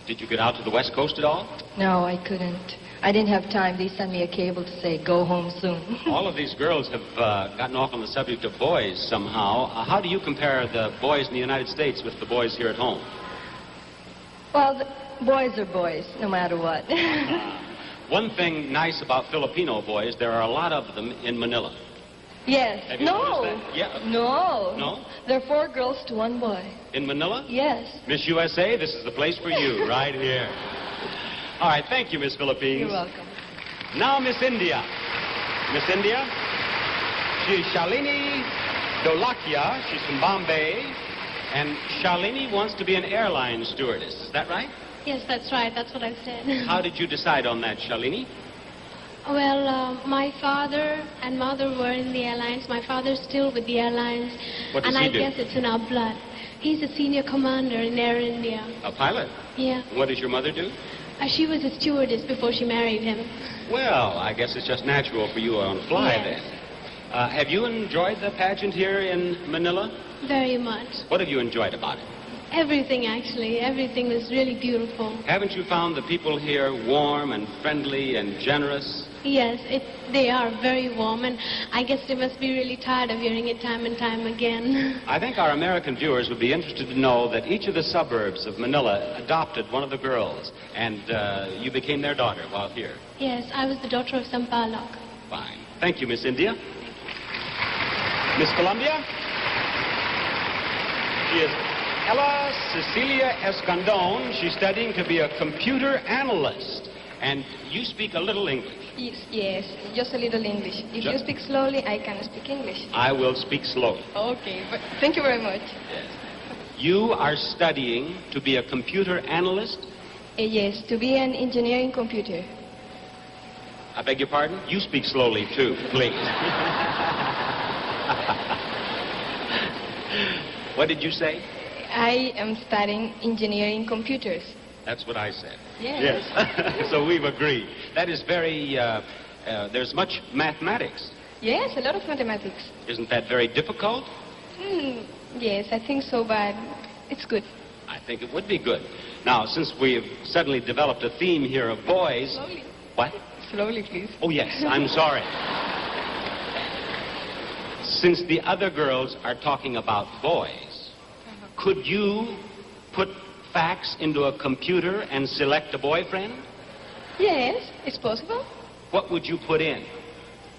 Did you get out to the West Coast at all? No, I couldn't. I didn't have time. They sent me a cable to say, go home soon. All of these girls have gotten off on the subject of boys somehow. How do you compare the boys in the United States with the boys here at home? Well, the boys are boys, no matter what. One thing nice about Filipino boys, there are a lot of them in Manila. Yes. Have you noticed that? Yeah. No. No? There are 4 girls to 1 boy. In Manila? Yes. Miss USA, this is the place for you, right here. All right, thank you, Miss Philippines. You're welcome. Now, Miss India. Miss India, she is Shalini Dolakia. She's from Bombay. And Shalini wants to be an airline stewardess. Is that right? Yes, that's right. That's what I said. How did you decide on that, Shalini? Well, my father and mother were in the airlines. My father's still with the airlines. What does and he I do? guess it's in our blood. He's a senior commander in Air India. A pilot? Yeah. What does your mother do? She was a stewardess before she married him. Well, I guess it's just natural for you on the fly Yes. then. Have you enjoyed the pageant here in Manila? Very much. What have you enjoyed about it? Everything, actually. Everything was really beautiful. Haven't you found the people here warm and friendly and generous? Yes, they are very warm, and I guess they must be really tired of hearing it time and time again. I think our American viewers would be interested to know that each of the suburbs of Manila adopted one of the girls, and you became their daughter while here. Yes, I was the daughter of Sampaloc. Fine. Thank you, Miss India. Miss Colombia? She is Ella Cecilia Escandon. She's studying to be a computer analyst. And you speak a little English. Yes, just a little English. If you speak slowly, I can speak English. I will speak slowly. Okay, but thank you very much. Yes. You are studying to be a computer analyst? Yes, to be an engineer in computer. I beg your pardon? You speak slowly, too, please. What did you say? I am studying engineering computers. That's what I said. Yes. Yes. So we've agreed. That is very, there's much mathematics. Yes, a lot of mathematics. Isn't that very difficult? Yes, I think so, but it's good. I think it would be good. Now, since we've suddenly developed a theme here of boys... Slowly. What? Slowly, please. Oh, yes, I'm sorry. Since the other girls are talking about boys, could you put facts into a computer and select a boyfriend? Yes, it's possible. What would you put in?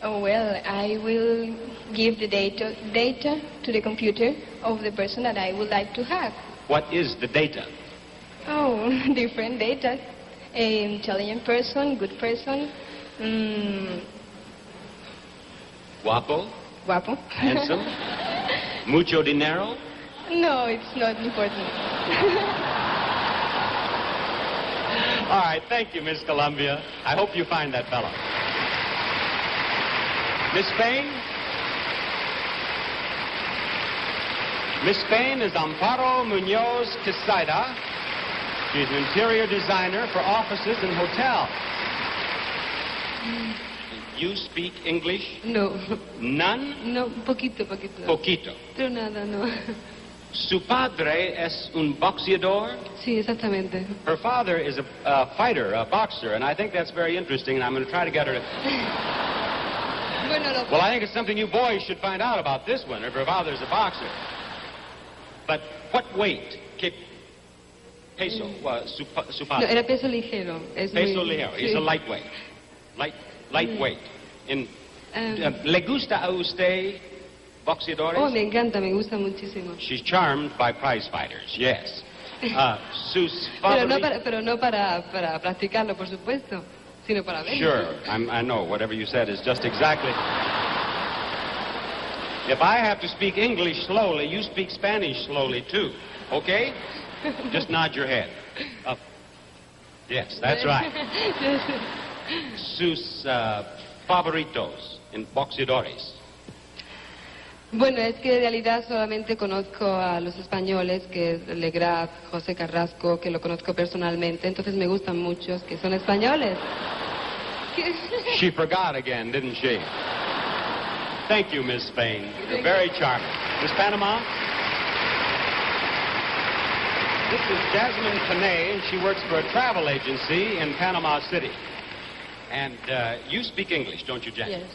Oh, well, I will give the data to the computer of the person that I would like to have. What is the data? Oh, different data. Intelligent person, good person. Guapo? Guapo. Handsome? Mucho dinero? No, it's not important. All right, thank you, Miss Colombia. I hope you find that fellow. Miss Spain? Miss Spain is Amparo Muñoz Quesada. She's an interior designer for offices and hotels. You speak English? No. None? No, poquito. Poquito. Pero nada, no. Su padre es un boxeador? Sí, exactamente. Her father is a fighter, a boxer, and I think that's very interesting, and I'm going to try to get her to... Well, I think it's something you boys should find out about this one, if her father's a boxer. But what weight? Peso, su No, padre. era peso ligero. Peso ligero. He's a lightweight. Lightweight. ¿Le gusta a usted boxeadores? Oh, me encanta, me gusta muchísimo. She's charmed by prize fighters, yes. Sus Pero no para practicarlo, por supuesto, sino para verlo. Sure, I know. Whatever you said is just exactly... If I have to speak English slowly, you speak Spanish slowly, too. Okay? Just nod your head. Up. Yes, that's right. Sus favoritos en boxeadores. Bueno, es que en realidad solamente conozco a los españoles, que es Legrap, José Carrasco, que lo conozco personalmente, entonces me gustan muchos que son españoles. She forgot again, didn't she? Thank you, Miss Spain. You're very charming. Miss Panama? This is Jasmine Panay, and she works for a travel agency in Panama City. And you speak English, don't you, Jasmine? Yes.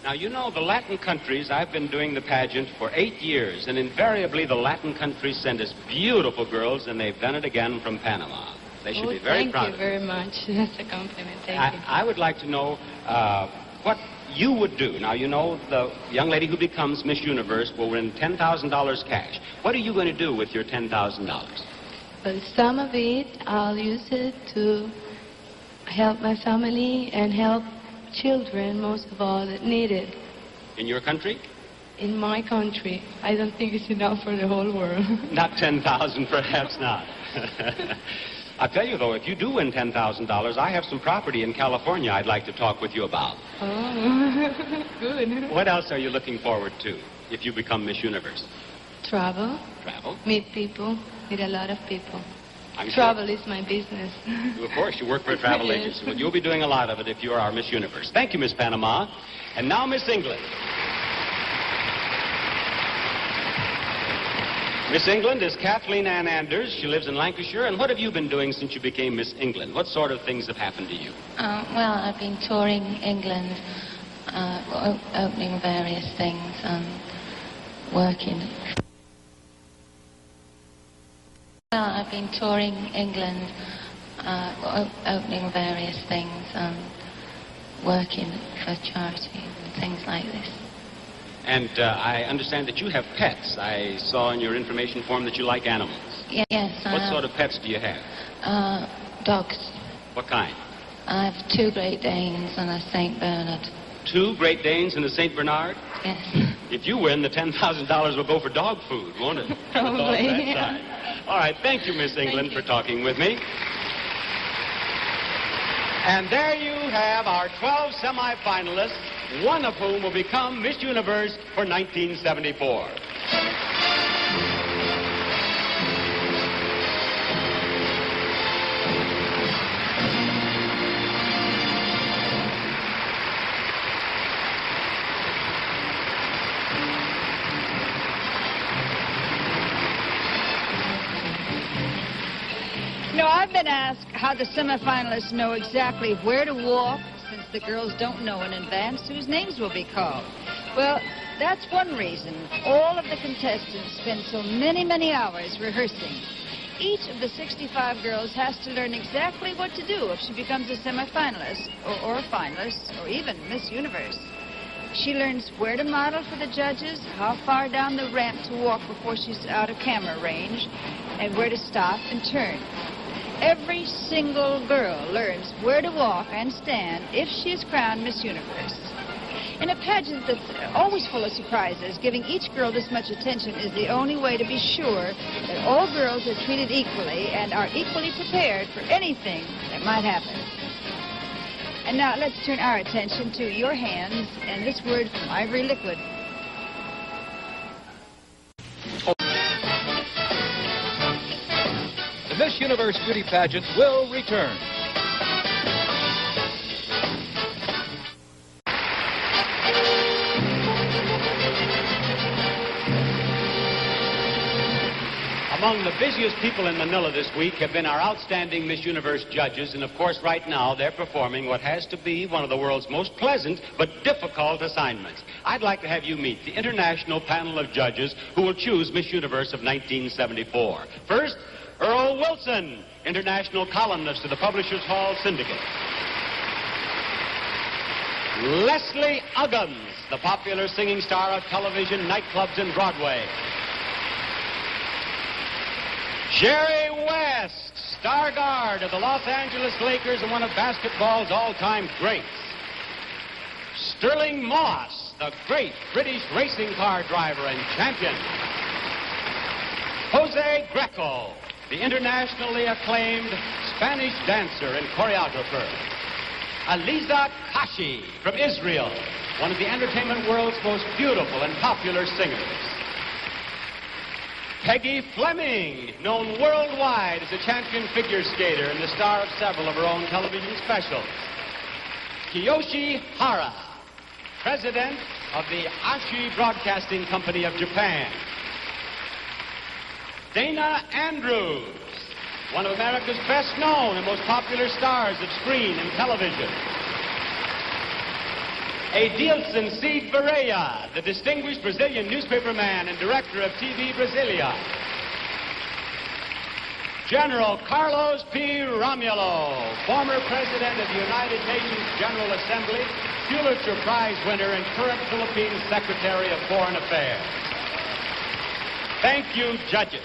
Now, you know, the Latin countries, I've been doing the pageant for 8 years, and invariably the Latin countries send us beautiful girls, and they've done it again from Panama. They should be very proud of Thank you very much. That's a compliment. Thank you. I would like to know what you would do. Now, you know, the young lady who becomes Miss Universe will win $10,000 cash. What are you going to do with your $10,000? Well, some of it, I'll use it to help my family and help children, most of all, that need it. In your country? In my country. I don't think it's enough for the whole world. Not 10,000, perhaps not. I'll tell you, though, if you do win $10,000, I have some property in California I'd like to talk with you about. Oh, good. What else are you looking forward to if you become Miss Universe? Travel. Travel? Meet people. Meet a lot of people. I'm Travel sure. is my business. Of course, you work for a travel Yes. agency. Well, you'll be doing a lot of it if you are our Miss Universe. Thank you, Miss Panama. And now, Miss England. Miss England is Kathleen Ann Anders. She lives in Lancashire. And what have you been doing since you became Miss England? What sort of things have happened to you? Well, I've been touring England, opening various things and working. Well, I've been touring England, opening various things and working for charity and things like this. And I understand that you have pets. I saw in your information form that you like animals. Yes, What sort of pets do you have? Dogs. What kind? I have 2 Great Danes and a St. Bernard. 2 Great Danes and a St. Bernard? Yes. If you win, the $10,000 will go for dog food, won't it? Probably, That yeah. side. All right, thank you, Miss England, for talking with me. And there you have our 12 semifinalists, one of whom will become Miss Universe for 1974. No, I've been asked how the semifinalists know exactly where to walk, since the girls don't know in advance whose names will be called. Well, that's one reason all of the contestants spend so many hours rehearsing. Each of the 65 girls has to learn exactly what to do if she becomes a semifinalist, or a finalist, or even Miss Universe. She learns where to model for the judges, how far down the ramp to walk before she's out of camera range, and where to stop and turn. Every single girl learns where to walk and stand if she is crowned Miss Universe. In a pageant that's always full of surprises, giving each girl this much attention is the only way to be sure that all girls are treated equally and are equally prepared for anything that might happen. And now let's turn our attention to your hands and this word from Ivory Liquid. The Miss Universe Beauty Pageant will return. Among the busiest people in Manila this week have been our outstanding Miss Universe judges, and of course right now they're performing what has to be one of the world's most pleasant but difficult assignments. I'd like to have you meet the international panel of judges who will choose Miss Universe of 1974. First, Earl Wilson, international columnist of the Publishers Hall Syndicate. Leslie Uggams, the popular singing star of television, nightclubs, and Broadway. Jerry West, star guard of the Los Angeles Lakers and one of basketball's all-time greats. Sterling Moss, the great British racing car driver and champion. Jose Greco, the internationally acclaimed Spanish dancer and choreographer. Aliza Kashi from Israel, one of the entertainment world's most beautiful and popular singers. Peggy Fleming, known worldwide as a champion figure skater and the star of several of her own television specials. Kiyoshi Hara, president of the Ashi Broadcasting Company of Japan. Dana Andrews, one of America's best known and most popular stars of screen and television. Adilson Cid Barea, the distinguished Brazilian newspaperman and director of TV Brasilia. General Carlos P. Romulo, former president of the United Nations General Assembly, Pulitzer Prize winner and current Philippine Secretary of Foreign Affairs. Thank you, judges.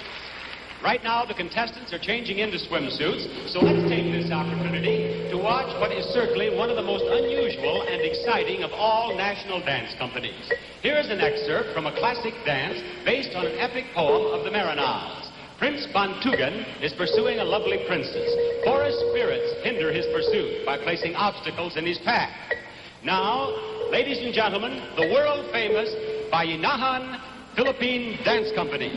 Right now, the contestants are changing into swimsuits, so let's take this opportunity to watch what is certainly one of the most unusual and exciting of all national dance companies. Here's an excerpt from a classic dance based on an epic poem of the Marinals. Prince Bantugan is pursuing a lovely princess. Forest spirits hinder his pursuit by placing obstacles in his path. Now, ladies and gentlemen, the world-famous Bayanihan Philippine Dance Company.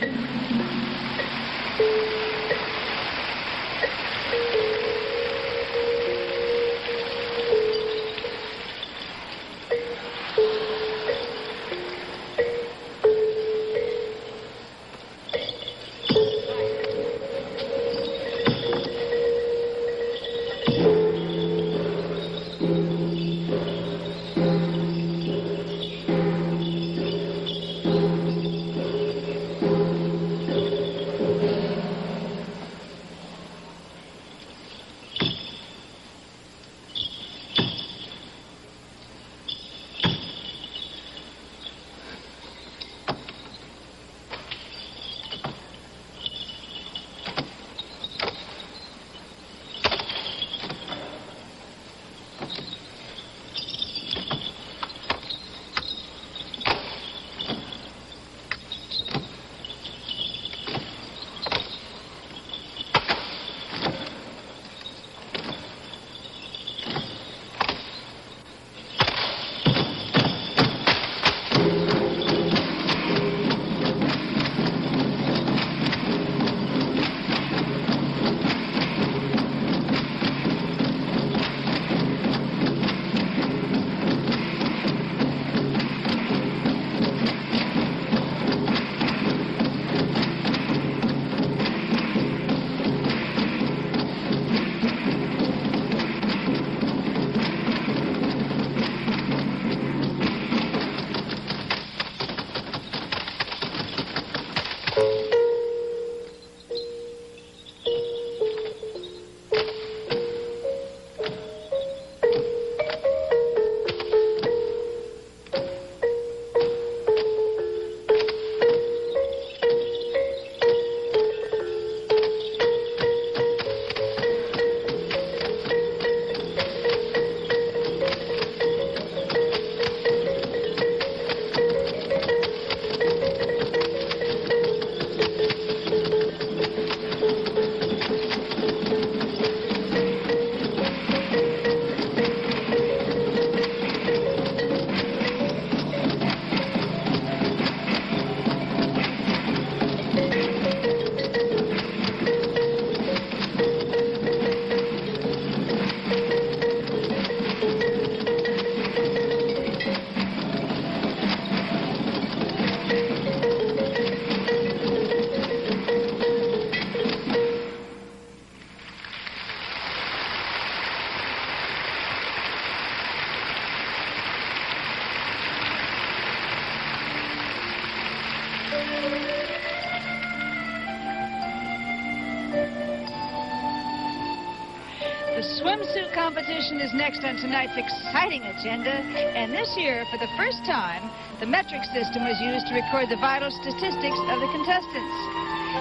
The swimsuit competition is next on tonight's exciting agenda, and this year, for the first time, the metric system was used to record the vital statistics of the contestants.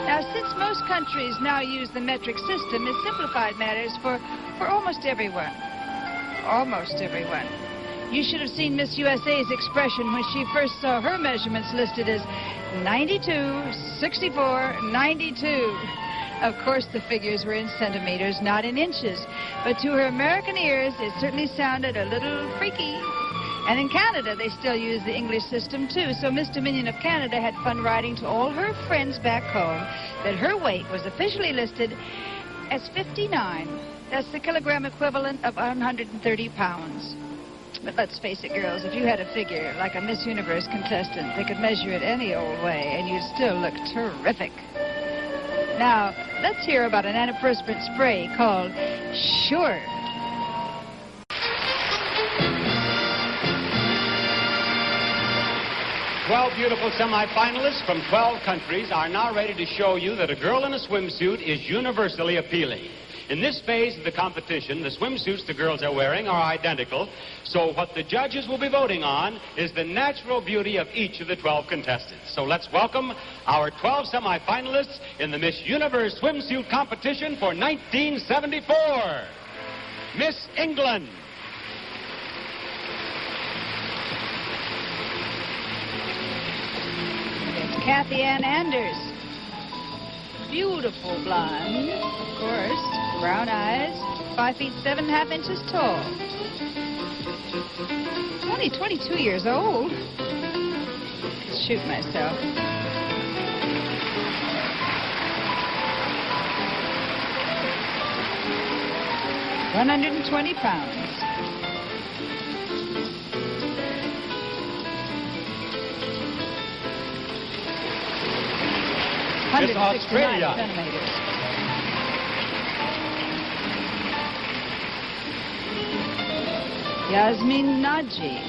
Now, since most countries now use the metric system, it simplified matters for almost everyone. Almost everyone. You should have seen Miss USA's expression when she first saw her measurements listed as 92, 64, 92. Of course, the figures were in centimeters, not in inches. But to her American ears, it certainly sounded a little freaky. And in Canada, they still use the English system, too. So Miss Dominion of Canada had fun writing to all her friends back home that her weight was officially listed as 59. That's the kilogram equivalent of 130 pounds. But let's face it, girls, if you had a figure like a Miss Universe contestant, they could measure it any old way, and you'd still look terrific. Now, let's hear about an antiperspirant spray called Sure. Twelve beautiful semi-finalists from 12 countries are now ready to show you that a girl in a swimsuit is universally appealing. In this phase of the competition, the swimsuits the girls are wearing are identical, so what the judges will be voting on is the natural beauty of each of the 12 contestants. So let's welcome our 12 semi-finalists in the Miss Universe swimsuit competition for 1974. Miss England. It's Kathy Ann Anders. Beautiful blonde, of course. Brown eyes, 5 feet 7.5 inches tall. Only 22 years old. Shoot myself. £120. Miss Australia. Centimeters. Yasmin Naji.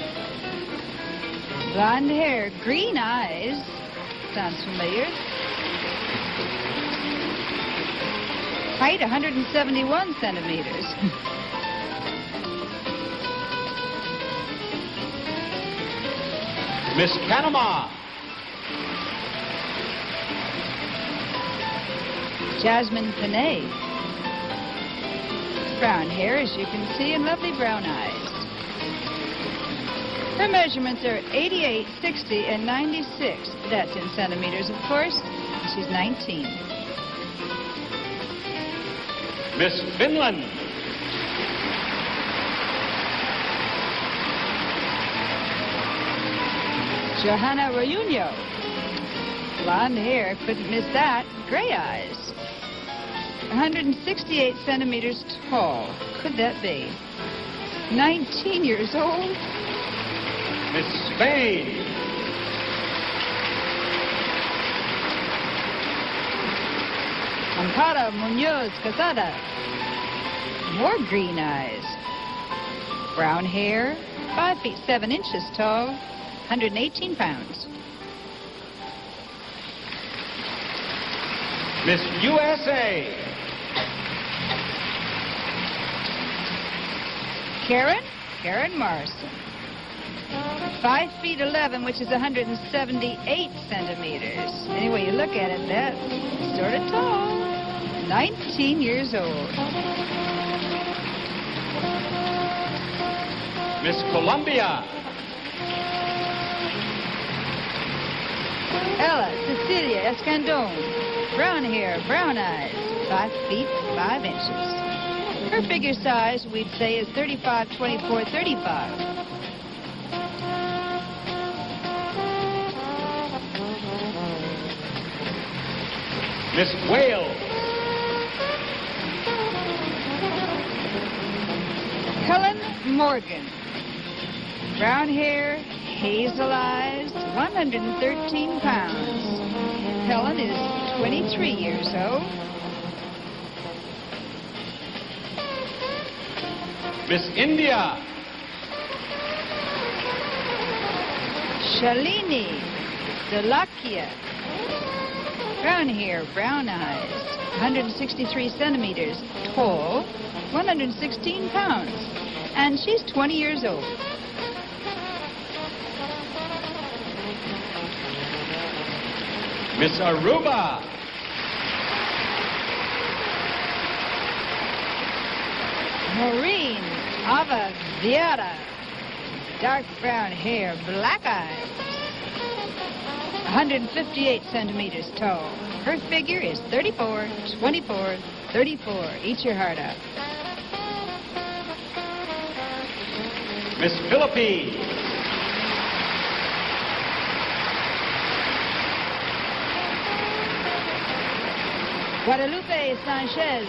Blonde hair, green eyes. Sounds familiar. Height 171 centimeters. Miss Panama. Jasmine Panay. Brown hair, as you can see, and lovely brown eyes. Her measurements are 88, 60, and 96. That's in centimeters, of course. She's 19. Miss Finland. Johanna Raunio. Blonde hair, couldn't miss that. Gray eyes. 168 centimeters tall. Could that be? 19 years old. Miss Spain. Amparo Muñoz Casada. More green eyes. Brown hair, 5 feet 7 inches tall, 118 pounds. Miss USA. Karen Morrison. 5 feet 11, which is 178 centimeters. Any way you look at it, that's sort of tall. 19 years old. Miss Colombia. Ella Cecilia Escandon. Brown hair, brown eyes, 5 feet 5 inches. Her figure size, we'd say, is 35, 24, 35. Miss Wales. Helen Morgan. Brown hair, hazel eyes, 113 pounds. Helen is 23 years old. Miss India. Shalini Delakia. Brown hair, brown eyes, 163 centimeters tall, 116 pounds, and she's 20 years old. Miss Aruba. Maureen Avaviera, dark brown hair, black eyes, 158 centimeters tall. Her figure is 34, 24, 34. Eat your heart out. Miss Philippines. Guadalupe Sanchez,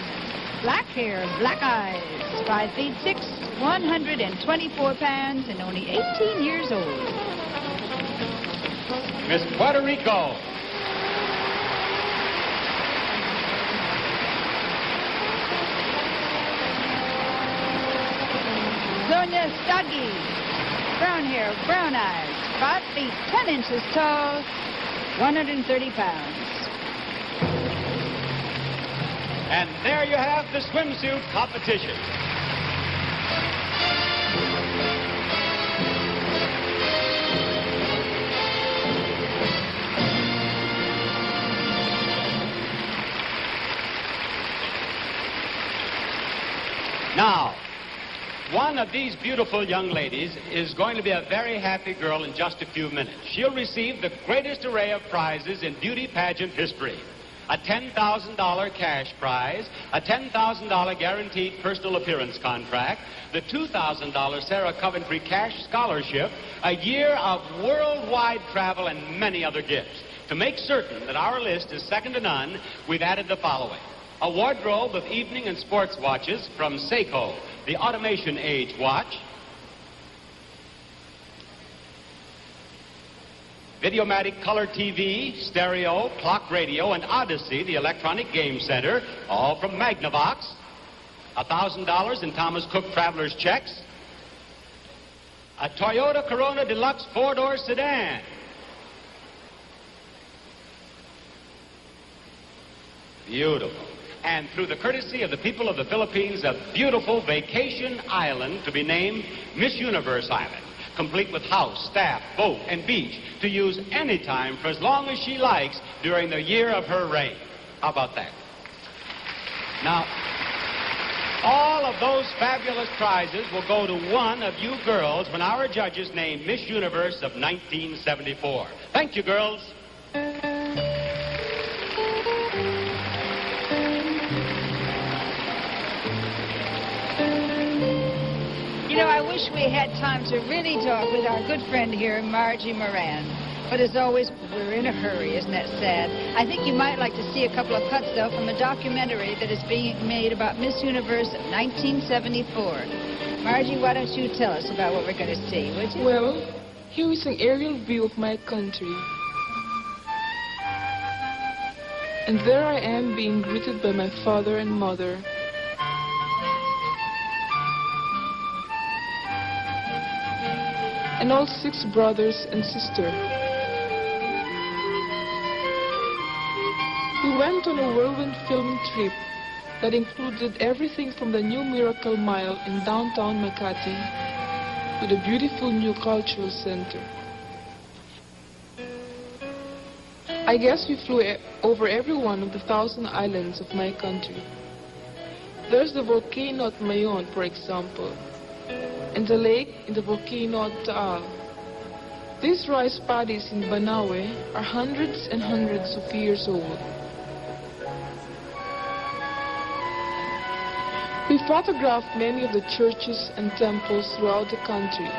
black hair, black eyes, 5 feet 6, 124 pounds, and only 18 years old. Miss Puerto Rico. Sonia Stuggy, brown hair, brown eyes, 5 feet 10 inches tall, 130 pounds. And there you have the swimsuit competition. Now, one of these beautiful young ladies is going to be a very happy girl in just a few minutes. She'll receive the greatest array of prizes in beauty pageant history. A $10,000 cash prize, a $10,000 guaranteed personal appearance contract, the $2,000 Sarah Coventry Cash Scholarship, a year of worldwide travel, and many other gifts. To make certain that our list is second to none, we've added the following. A wardrobe of evening and sports watches from Seiko, the Automation Age watch. Videomatic color TV, stereo, clock radio, and Odyssey, the electronic game center, all from Magnavox. $1,000 in Thomas Cook Traveler's checks. A Toyota Corona Deluxe four-door sedan. Beautiful. And through the courtesy of the people of the Philippines, a beautiful vacation island to be named Miss Universe Island, complete with house, staff, boat, and beach to use any time for as long as she likes during the year of her reign. How about that? Now, all of those fabulous prizes will go to one of you girls when our judges name Miss Universe of 1974. Thank you, girls. You know, I wish we had time to really talk with our good friend here, Margie Moran. But as always, we're in a hurry, isn't that sad? I think you might like to see a couple of cuts, though, from a documentary that is being made about Miss Universe of 1974. Margie, why don't you tell us about what we're going to see, would you? Well, here is an aerial view of my country. And there I am being greeted by my father and mother. And all 6 brothers and sisters. We went on a whirlwind filming trip that included everything from the new Miracle Mile in downtown Makati to the beautiful new cultural center. I guess we flew over every one of the 1,000 islands of my country. There's the volcano at Mayon, for example, and the lake in the volcano at Taal. These rice paddies in Banawe are hundreds and hundreds of years old. We photographed many of the churches and temples throughout the country.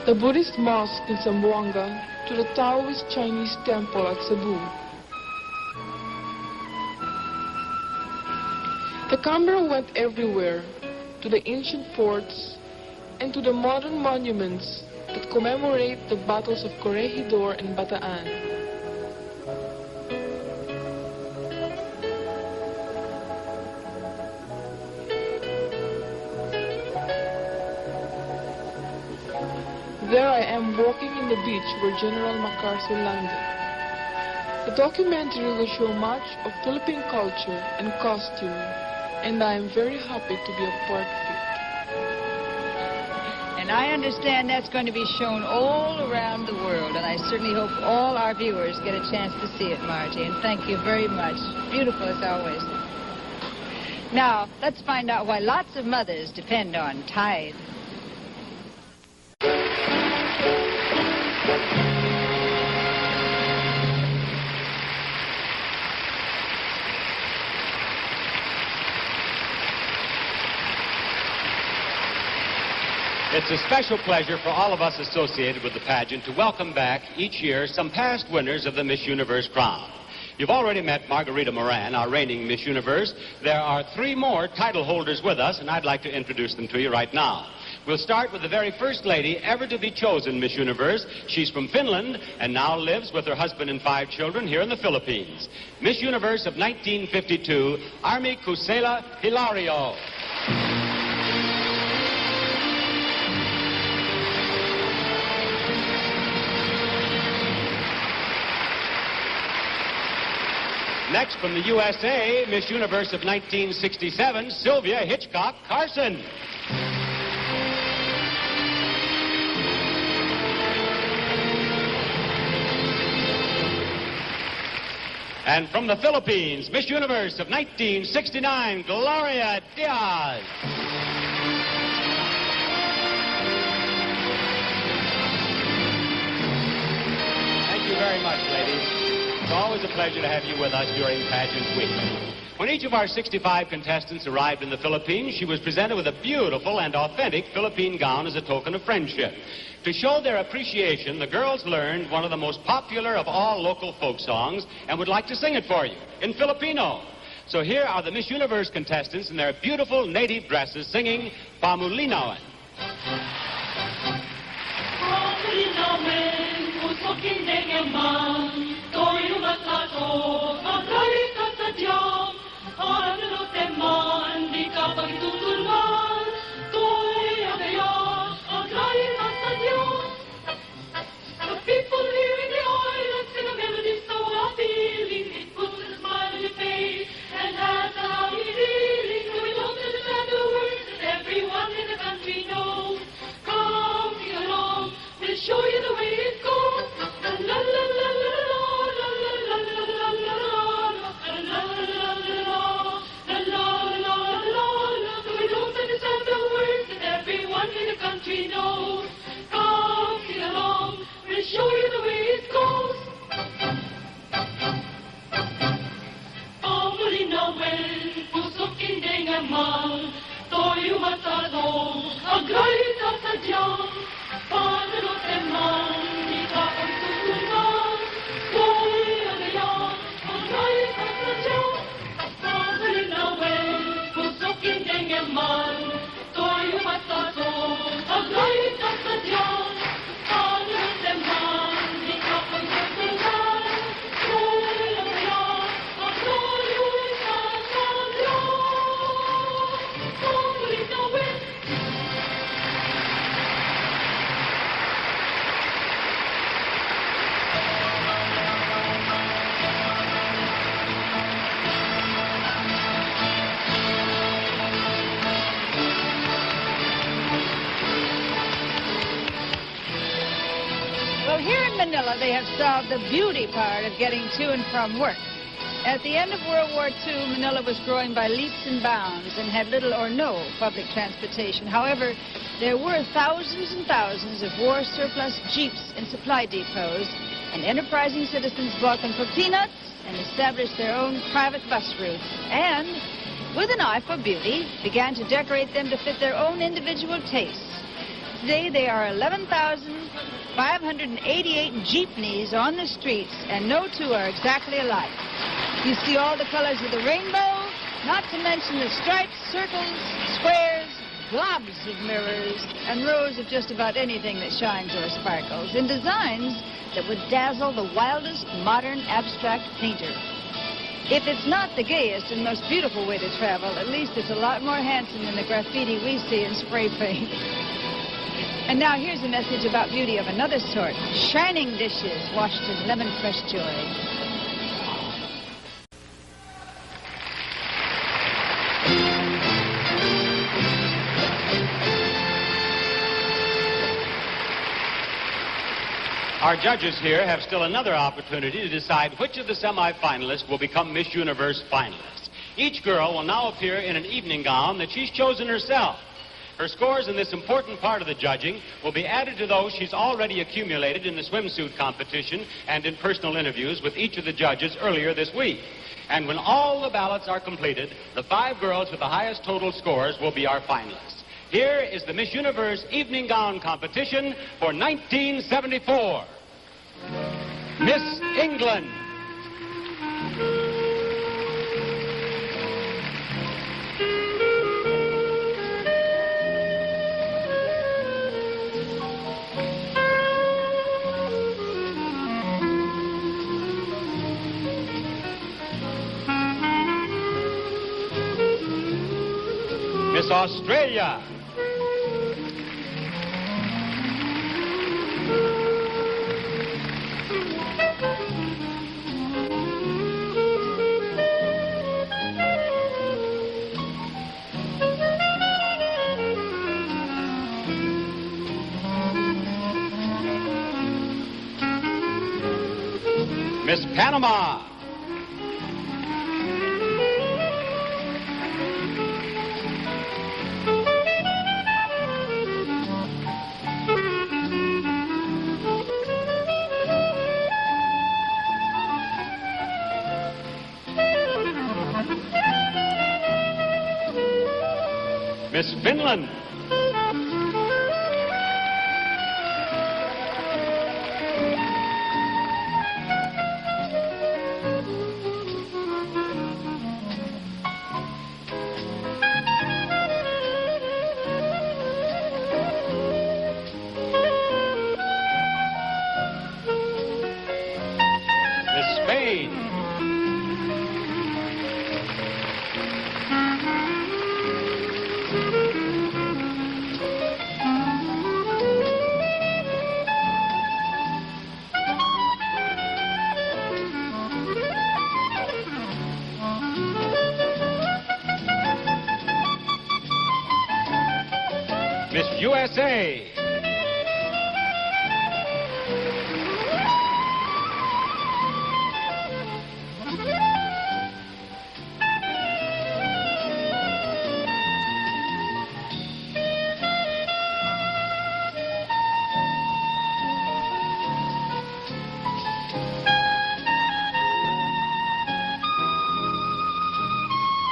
The Buddhist mosque in Zamboanga to the Taoist Chinese temple at Cebu. The camera went everywhere, to the ancient forts and to the modern monuments that commemorate the battles of Corregidor and Bataan. There I am walking in the beach where General MacArthur landed. The documentary will show much of Philippine culture and costume, and I am very happy to be a part of it. And I understand that's going to be shown all around the world, and I certainly hope all our viewers get a chance to see it, Margie, and thank you very much. Beautiful as always. Now, let's find out why lots of mothers depend on Tide. It's a special pleasure for all of us associated with the pageant to welcome back each year some past winners of the Miss Universe crown. You've already met Margarita Moran, our reigning Miss Universe. There are 3 more title holders with us, and I'd like to introduce them to you right now. We'll start with the very first lady ever to be chosen Miss Universe. She's from Finland and now lives with her husband and 5 children here in the Philippines. Miss Universe of 1952, Armi Kuusela Hilario. Next, from the USA, Miss Universe of 1967, Sylvia Hitchcock Carson. And from the Philippines, Miss Universe of 1969, Gloria Diaz. Thank you very much, ladies. It's always a pleasure to have you with us during Pageant Week. When each of our 65 contestants arrived in the Philippines, she was presented with a beautiful and authentic Philippine gown as a token of friendship. To show their appreciation, the girls learned one of the most popular of all local folk songs and would like to sing it for you in Filipino. So here are the Miss Universe contestants in their beautiful native dresses singing Pamulinawan. The people here in the island sing a melody so appealing, it puts a smile on your face and has a happy feeling. So we don't understand the words that everyone in the country knows. Come, sing along, we'll show you the way it goes. La la la la la la la la la la la la la. So we don't understand the words that everyone in the country knows. Come, sing along, we'll show you the way it goes. Pamulinawan, pusok hindi ngaman, to'y matalo, agay ka sadyang, panalo teman, di ka pagsusunan, to'y agayan, agay ka sadyang. Pamulinawan, pusok hindi ngaman, to'y matalo, agay ka sadyang, panalo teman, di ka pagsusunan, to'y agayan, agay ka sadyang. Pamulinawan. Well, here in Manila, they have solved the beauty part of getting to and from work. At the end of World War II, Manila was growing by leaps and bounds and had little or no public transportation. However, there were thousands and thousands of war surplus jeeps in supply depots, and enterprising citizens bought them for peanuts and established their own private bus routes. And, with an eye for beauty, began to decorate them to fit their own individual tastes. Today, there are 11,588 jeepneys on the streets, and no 2 are exactly alike. You see all the colors of the rainbow, not to mention the stripes, circles, squares, globs of mirrors, and rows of just about anything that shines or sparkles, in designs that would dazzle the wildest modern abstract painter. If it's not the gayest and most beautiful way to travel, at least it's a lot more handsome than the graffiti we see in spray paint. And now here's a message about beauty of another sort. Shining dishes washed in lemon fresh joy. Our judges here have still another opportunity to decide which of the semi-finalists will become Miss Universe finalists. Each girl will now appear in an evening gown that she's chosen herself. Her scores in this important part of the judging will be added to those she's already accumulated in the swimsuit competition and in personal interviews with each of the judges earlier this week. And when all the ballots are completed, the 5 girls with the highest total scores will be our finalists. Here is the Miss Universe evening gown competition for 1974. Miss England. Miss Australia. Miss Panama. Miss Finland. Miss Spain. Miss USA.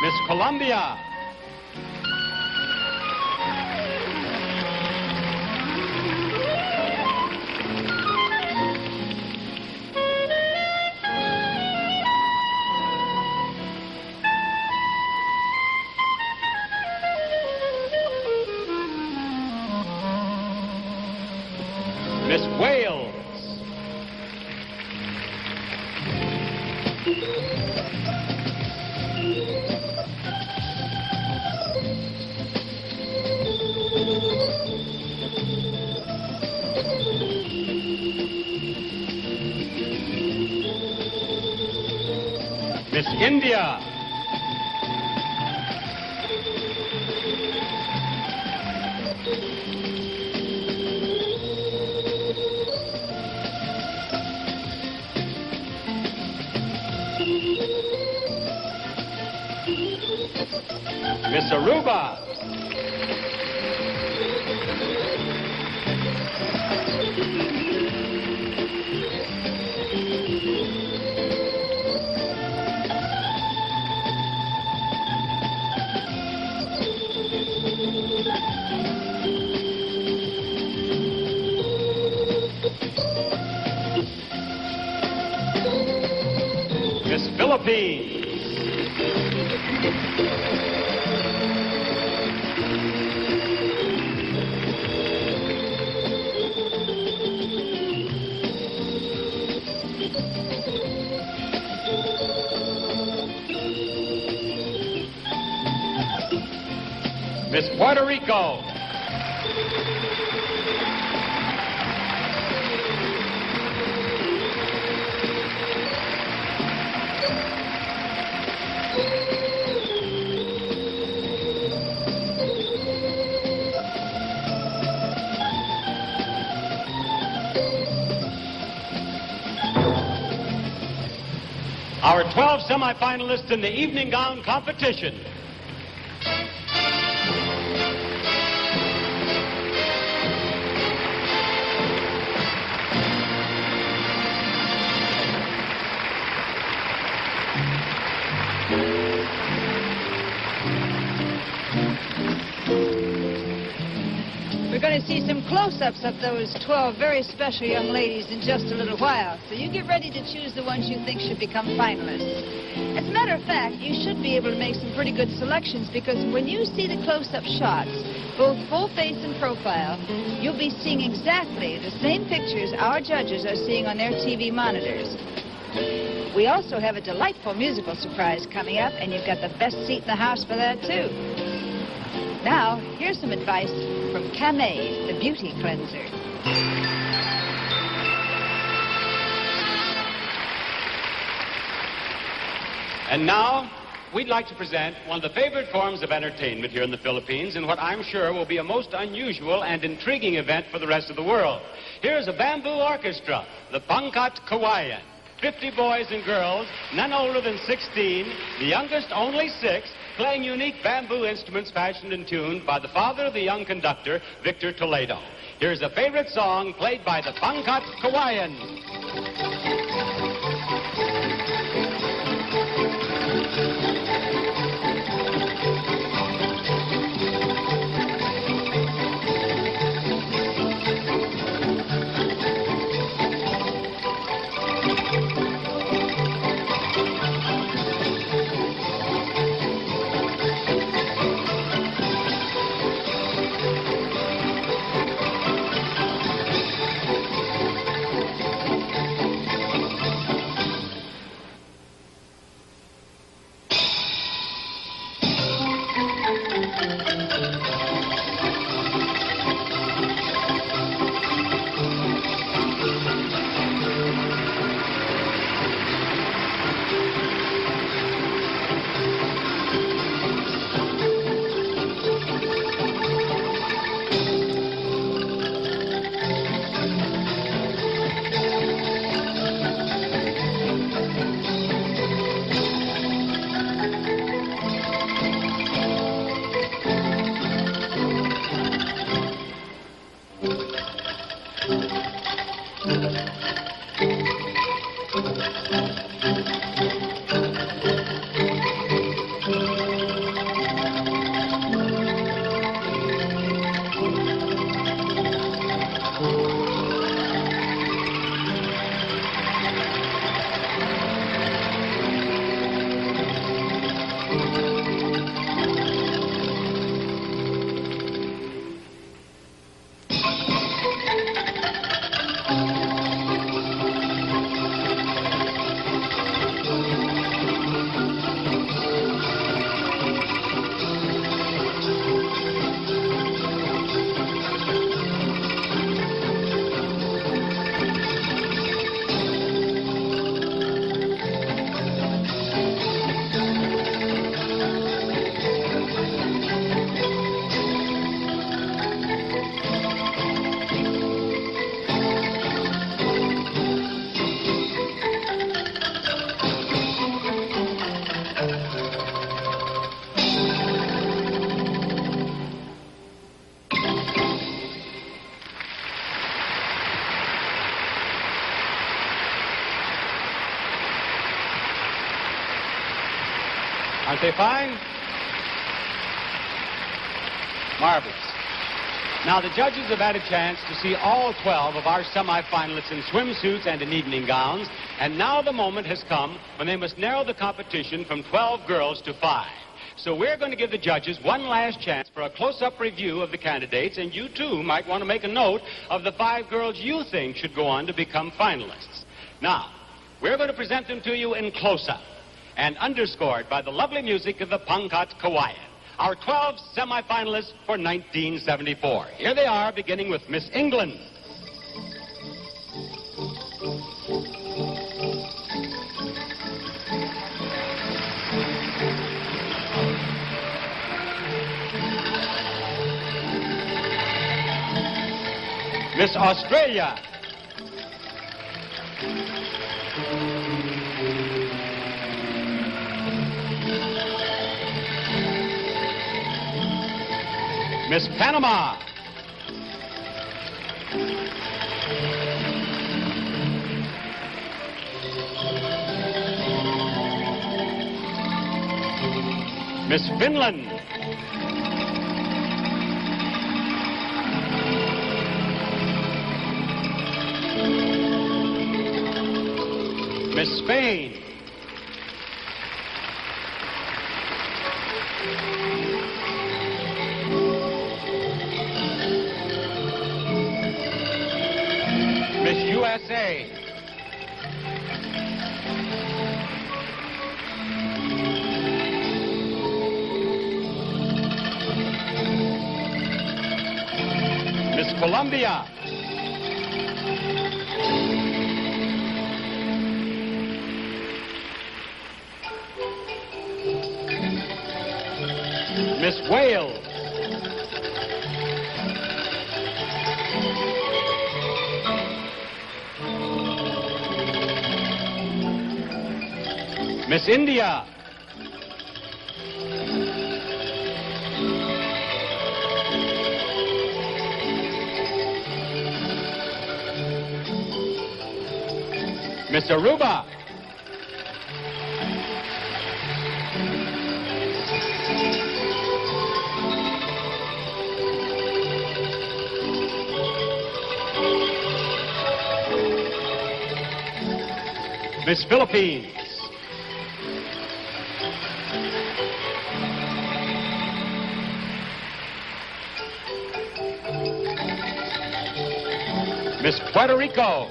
Miss Colombia. Miss Wales. Miss India. Miss Aruba. Miss Philippines. Miss Puerto Rico. our 12 semifinalists in the evening gown competition. We're going to see some close-ups of those 12 very special young ladies in just a little while. So you get ready to choose the ones you think should become finalists. As a matter of fact, you should be able to make some pretty good selections, because when you see the close-up shots, both full face and profile, you'll be seeing exactly the same pictures our judges are seeing on their TV monitors. We also have a delightful musical surprise coming up, and you've got the best seat in the house for that, too. Now, here's some advice from Camay, the beauty cleanser. And now, we'd like to present one of the favorite forms of entertainment here in the Philippines in what I'm sure will be a most unusual and intriguing event for the rest of the world. Here's a bamboo orchestra, the Pangkat Kawayan. 50 boys and girls, none older than 16, the youngest only 6, playing unique bamboo instruments fashioned and tuned by the father of the young conductor, Victor Toledo. Here's a favorite song played by the Pangkat Kawayan. Aren't they fine? Marvelous. Now, the judges have had a chance to see all 12 of our semifinalists in swimsuits and in evening gowns, and now the moment has come when they must narrow the competition from 12 girls to 5. So we're going to give the judges one last chance for a close-up review of the candidates, and you, too, might want to make a note of the 5 girls you think should go on to become finalists. Now, we're going to present them to you in close-up, and underscored by the lovely music of the Pangkat Kawayan, our 12 semifinalists for 1974. Here they are, beginning with Miss England. Miss Australia. Miss Panama. Miss Finland. Miss Spain. Miss USA. Miss Colombia. Miss Wales. Miss India. Miss Aruba. Miss Philippines. Miss Puerto Rico.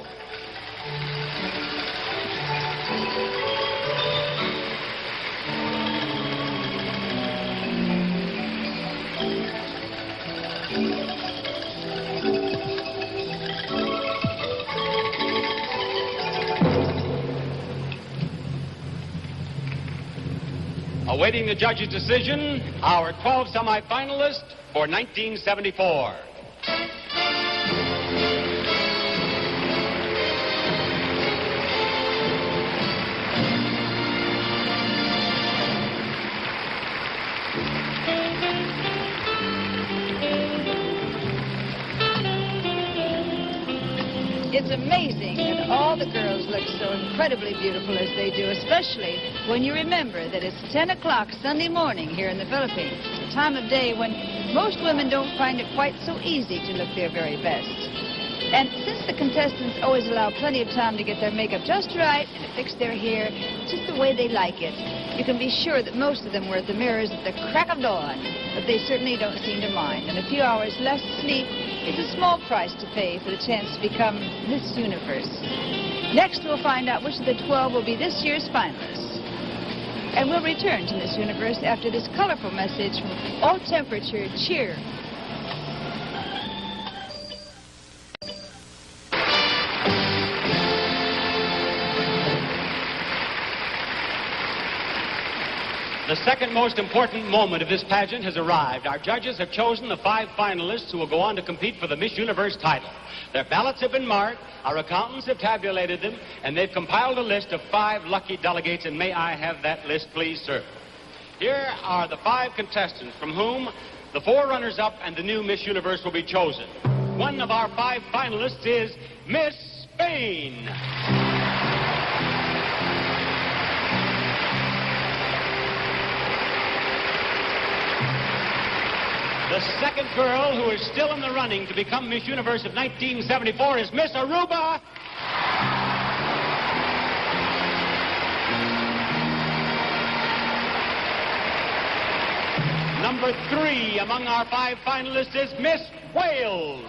Awaiting the judge's decision, our 12 semifinalists for 1974. It's amazing that all the girls look so incredibly beautiful as they do, especially when you remember that it's 10 o'clock Sunday morning here in the Philippines, a time of day when most women don't find it quite so easy to look their very best. And since the contestants always allow plenty of time to get their makeup just right and to fix their hair just the way they like it, you can be sure that most of them were at the mirrors at the crack of dawn, but they certainly don't seem to mind. And a few hours less sleep is a small price to pay for the chance to become Miss Universe. Next, we'll find out which of the 12 will be this year's finalists. And we'll return to Miss Universe after this colorful message from All Temperature Cheer. The second most important moment of this pageant has arrived. Our judges have chosen the 5 finalists who will go on to compete for the Miss Universe title. Their ballots have been marked, our accountants have tabulated them, and they've compiled a list of 5 lucky delegates, and may I have that list, please, sir? Here are the 5 contestants from whom the 4 runners-up and the new Miss Universe will be chosen. One of our 5 finalists is Miss Spain. The second girl who is still in the running to become Miss Universe of 1974 is Miss Aruba. Number 3 among our 5 finalists is Miss Wales.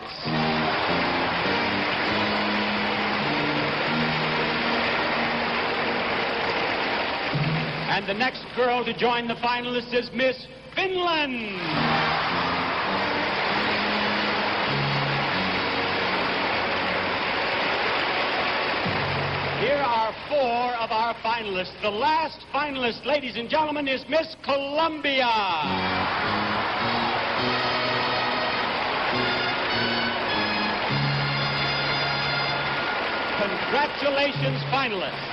And the next girl to join the finalists is Miss Finland. Here are 4 of our finalists. The last finalist, ladies and gentlemen, is Miss Colombia. Congratulations, finalists.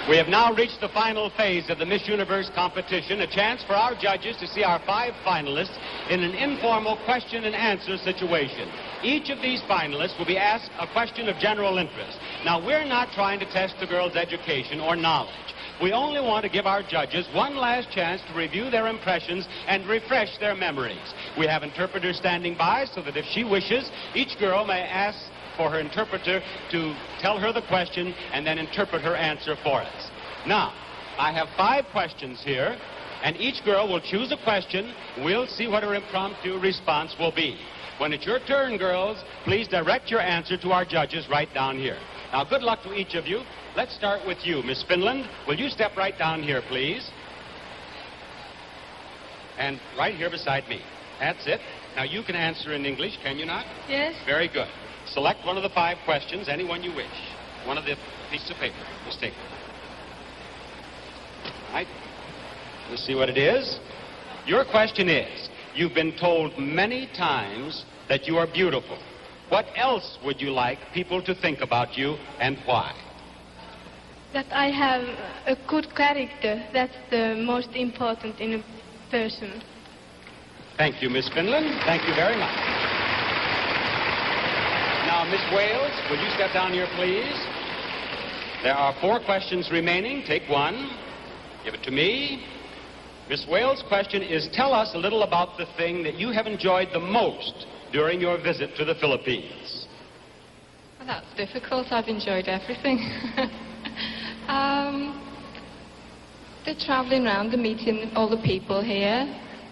We have now reached the final phase of the Miss Universe competition, a chance for our judges to see our 5 finalists in an informal question and answer situation. Each of these finalists will be asked a question of general interest. Now, we're not trying to test the girls' education or knowledge. We only want to give our judges one last chance to review their impressions and refresh their memories. We have interpreters standing by so that if she wishes, each girl may ask for her interpreter to tell her the question and then interpret her answer for us. Now, I have 5 questions here, and each girl will choose a question. We'll see what her impromptu response will be. When it's your turn, girls, please direct your answer to our judges right down here. Now, good luck to each of you. Let's start with you, Miss Finland. Will you step right down here, please? And right here beside me. That's it. Now, you can answer in English, can you not? Yes. Very good. Select one of the 5 questions, any one you wish. One of the pieces of paper. Just take it. All right. Let's see what it is. Your question is, you've been told many times that you are beautiful. What else would you like people to think about you, and why? That I have a good character. That's the most important in a person. Thank you, Miss Finland. Thank you very much. Now, Miss Wales, would you step down here, please? There are 4 questions remaining. Take one. Give it to me. Miss Wales' question is, tell us a little about the thing that you have enjoyed the most during your visit to the Philippines. Well, that's difficult. I've enjoyed everything. The traveling around, the meeting all the people here,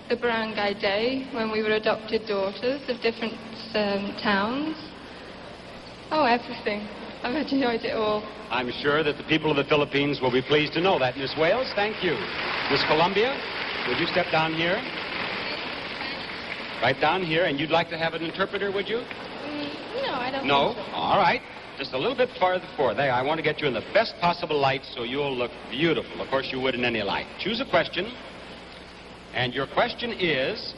the barangay day when we were adopted daughters of different towns. Oh, everything. I've enjoyed it all. I'm sure that the people of the Philippines will be pleased to know that. Miss Wales, thank you. Miss Colombia, would you step down here? Right down here, and you'd like to have an interpreter, would you? No, I don't No? think so. All right. Just a little bit farther forward. There, I want to get you in the best possible light so you'll look beautiful. Of course, you would in any light. Choose a question. And your question is,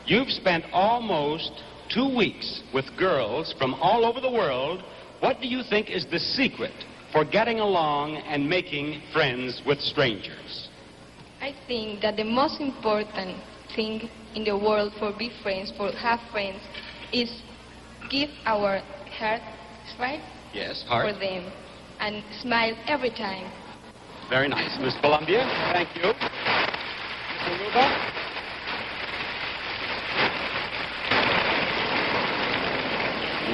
you've spent almost 2 weeks with girls from all over the world. What do you think is the secret for getting along and making friends with strangers? I think that the most important thing in the world for be friends, for have friends, is give our heart, right? Yes, heart. For them, and smile every time. Very nice. Miss Columbia, thank you. Miss Aruba?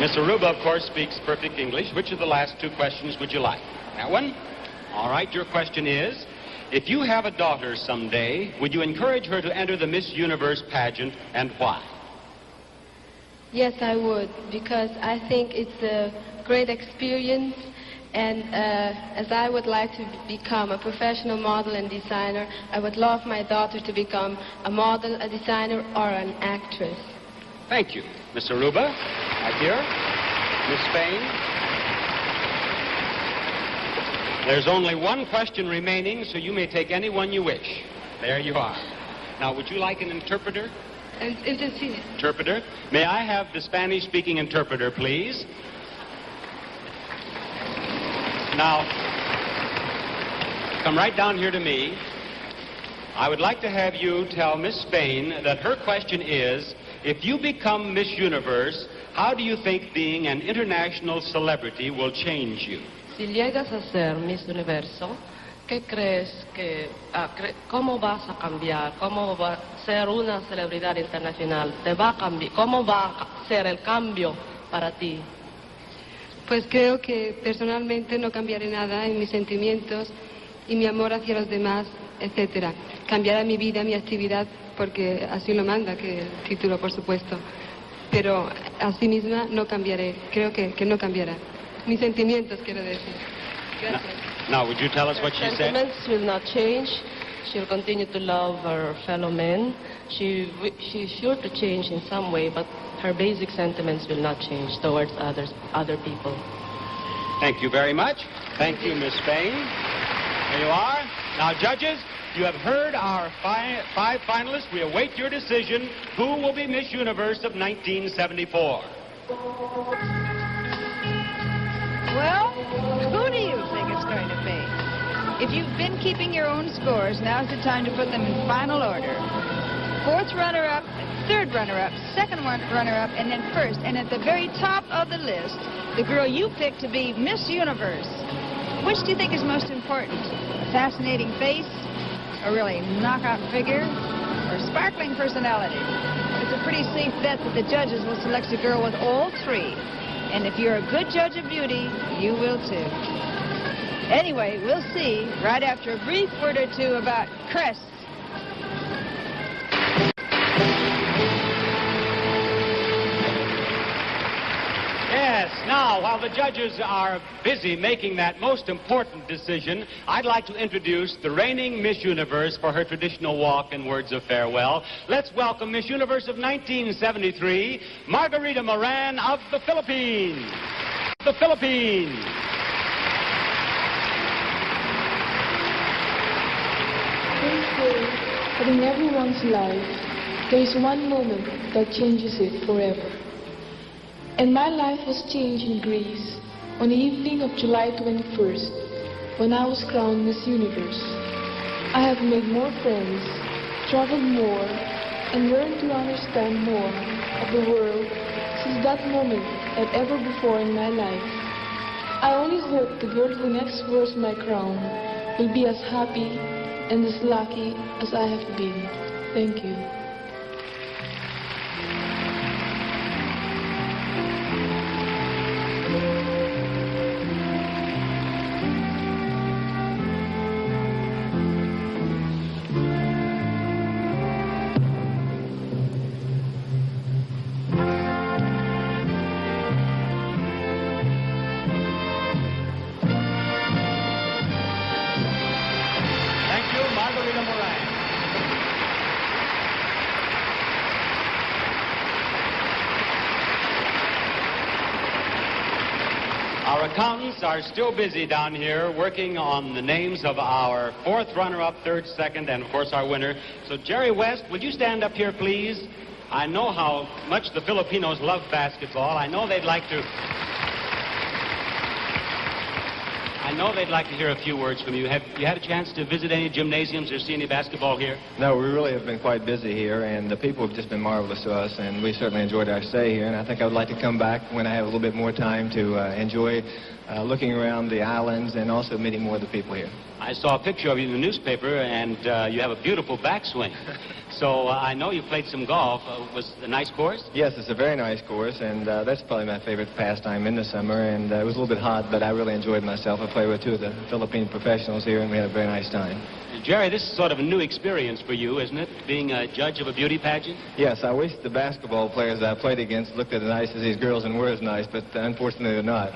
Miss Aruba, of course, speaks perfect English. Which of the last 2 questions would you like? That one? All right, your question is, if you have a daughter someday, would you encourage her to enter the Miss Universe pageant, and why? Yes, I would, because I think it's a great experience, and as I would like to become a professional model and designer, I would love my daughter to become a model, a designer, or an actress. Thank you. Miss Aruba, right here. Miss Spain. There's only 1 question remaining, so you may take any one you wish. There you are. Now, would you like an interpreter? Interpreter? May I have the Spanish-speaking interpreter, please? Now, come right down here to me. I would like to have you tell Miss Spain that her question is, if you become Miss Universe, how do you think being an international celebrity will change you? Si llegas a ser Miss Universo, ¿qué crees que, cómo vas a cambiar? ¿Cómo va a ser una celebridad internacional? ¿Te va a cambiar? ¿Cómo va a ser el cambio para ti? Pues creo que personalmente no cambiaré nada en mis sentimientos y mi amor hacia los demás, etcétera. Cambiará mi vida, mi actividad, porque así lo manda, que el título, por supuesto. Pero a sí misma no cambiaré. Creo que no cambiará. Mis sentimientos, quiero decir. Gracias. Now, would you tell us what she said? Sentiments will not change. She'll continue to love her fellow men. She's sure to change in some way, but her basic sentiments will not change towards other people. Thank you very much. Thank you, Miss Spain. There you are. Now, judges, you have heard our 5 finalists. We await your decision. Who will be Miss Universe of 1974? Well, who do you think it's going to be? If you've been keeping your own scores, now's the time to put them in final order. Fourth runner-up, third runner-up, second runner-up, and then first. And at the very top of the list, the girl you picked to be Miss Universe. Which do you think is most important? A fascinating face, a really knockout figure, or sparkling personality? It's a pretty safe bet that the judges will select a girl with all three. And if you're a good judge of beauty, you will too. Anyway, we'll see right after a brief word or two about crests. Yes, now, while the judges are busy making that most important decision, I'd like to introduce the reigning Miss Universe for her traditional walk and words of farewell. Let's welcome Miss Universe of 1973, Margarita Moran of the Philippines. The Philippines. They say that in everyone's life, there is one moment that changes it forever. And my life was changed in Greece on the evening of July 21st, when I was crowned Miss Universe. I have made more friends, traveled more, and learned to understand more of the world since that moment than ever before in my life. I only hope the girl who next wears my crown will be as happy and as lucky as I have been. Thank you. Our accountants are still busy down here working on the names of our fourth runner-up, third, second, and, of course, our winner. So, Jerry West, would you stand up here, please? I know how much the Filipinos love basketball. I know they'd like to hear a few words from you. Have you had a chance to visit any gymnasiums or see any basketball here? No, we really have been quite busy here, and the people have just been marvelous to us, and we certainly enjoyed our stay here, and I think I would like to come back when I have a little bit more time to enjoy looking around the islands and also meeting more of the people here. I saw a picture of you in the newspaper, and you have a beautiful backswing. So I know you played some golf. Was it a nice course? Yes, it's a very nice course, and that's probably my favorite pastime in the summer, and it was a little bit hot, but I really enjoyed myself. I played with two of the Philippine professionals here, and we had a very nice time. Jerry, this is sort of a new experience for you, isn't it, being a judge of a beauty pageant? Yes, I wish the basketball players I played against looked as nice as these girls and were as nice, but unfortunately they're not.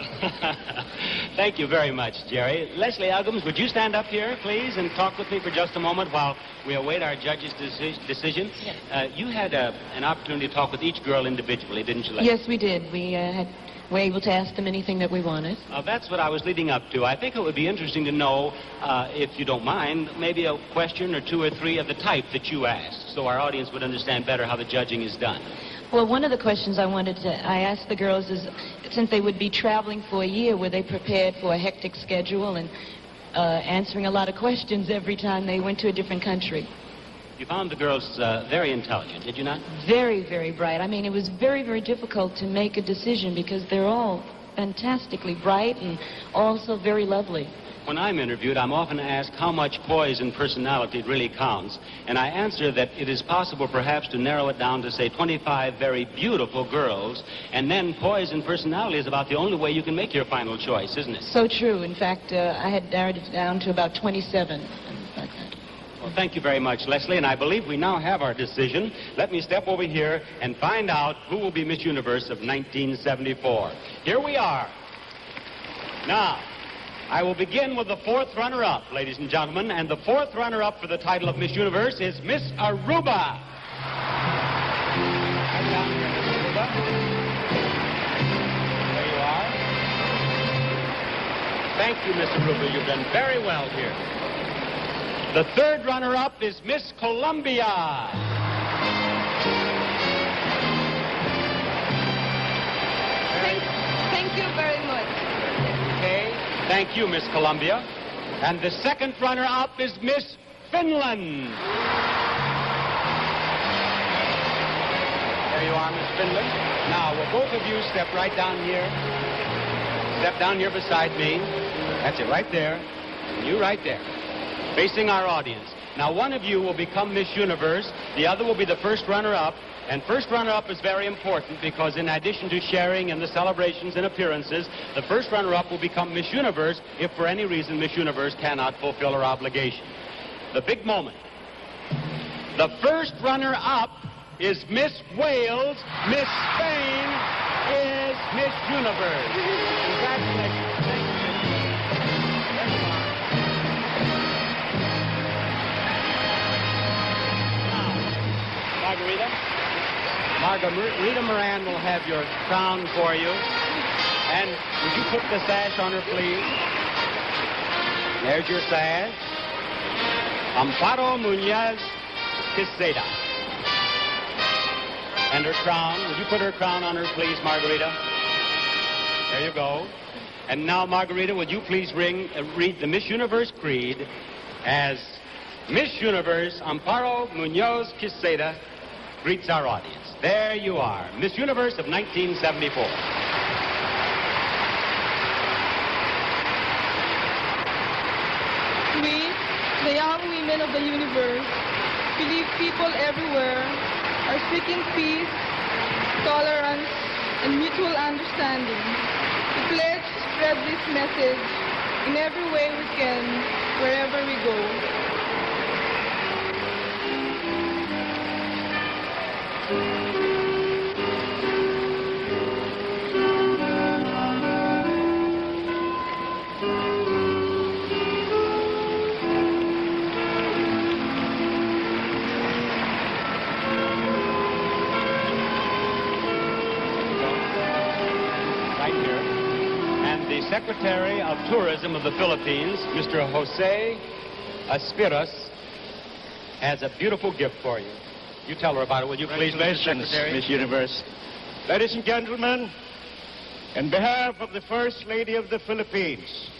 Thank you very much, Jerry. Leslie Uggams, would you stand up here, please, and talk with me for just a moment while we await our judge's decision? Yes. You had an opportunity to talk with each girl individually, didn't you, Leslie? Yes, we did. We were able to ask them anything that we wanted. That's what I was leading up to. I think it would be interesting to know, if you don't mind, maybe a question or two or three of the type that you asked, so our audience would understand better how the judging is done. Well, one of the questions I asked the girls is, since they would be traveling for a year, were they prepared for a hectic schedule and answering a lot of questions every time they went to a different country? You found the girls very intelligent, did you not? Very, very bright. I mean, it was very, very difficult to make a decision because they're all fantastically bright and also very lovely. When I'm interviewed, I'm often asked how much poise and personality really counts, and I answer that it is possible perhaps to narrow it down to, say, 25 very beautiful girls, and then poise and personality is about the only way you can make your final choice, isn't it? So true. In fact, I had narrowed it down to about 27. Like that. Well, thank you very much, Leslie, and I believe we now have our decision. Let me step over here and find out who will be Miss Universe of 1974. Here we are. Now, I will begin with the fourth runner-up, ladies and gentlemen, and the fourth runner-up for the title of Miss Universe is Miss Aruba. Right down here, Miss Aruba. There you are. Thank you, Miss Aruba. You've done very well here. The third runner-up is Miss Colombia. Thank you very much. Okay. Thank you, Miss Colombia. And the second runner-up is Miss Finland. There you are, Miss Finland. Now, will both of you step right down here? Step down here beside me. That's it, right there. And you right there, facing our audience. Now, one of you will become Miss Universe. The other will be the first runner-up. And first runner-up is very important because in addition to sharing in the celebrations and appearances, the first runner-up will become Miss Universe if for any reason Miss Universe cannot fulfill her obligation. The big moment. The first runner-up is Miss Wales. Miss Spain is Miss Universe. Congratulations. Thank you. Margarita? Margarita Moran will have your crown for you. And would you put the sash on her, please? There's your sash. Amparo Muñoz Kuusela. And her crown. Would you put her crown on her, please, Margarita? There you go. And now, Margarita, would you please read the Miss Universe Creed as Miss Universe Amparo Muñoz Kuusela greets our audience. There you are, Miss Universe of 1974. We, the young women of the universe, believe people everywhere are seeking peace, tolerance, and mutual understanding. We pledge to spread this message in every way we can, wherever we go. Secretary of Tourism of the Philippines, Mr. Jose Aspiras, has a beautiful gift for you. You tell her about it, will you please, Mr. Secretary? Miss Universe. Ladies and gentlemen, on behalf of the First Lady of the Philippines,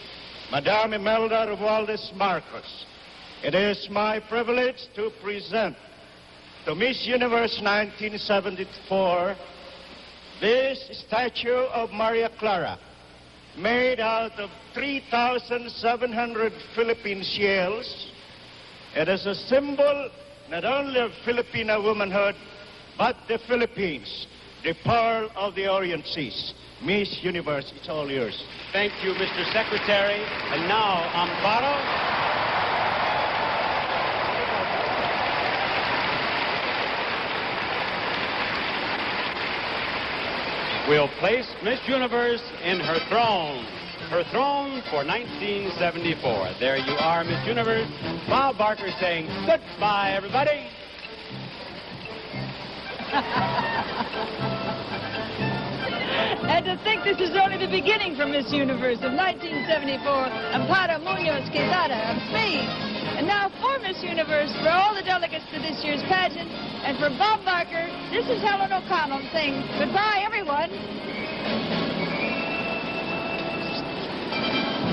Madame Imelda Romualdez Marcos, it is my privilege to present to Miss Universe 1974 this statue of Maria Clara, made out of 3,700 Philippine shells. It is a symbol not only of Filipina womanhood, but the Philippines, the pearl of the Orient Seas. Miss Universe, it's all yours. Thank you, Mr. Secretary. And now, Amparo. We'll place Miss Universe in her throne for 1974. There you are, Miss Universe. Bob Barker saying goodbye, everybody. And to think this is only the beginning for Miss Universe of 1974, Amparo Muñoz Kuusela of Spain. And now for Miss Universe, for all the delegates to this year's pageant, and for Bob Barker, this is Helen O'Connell saying goodbye, everyone.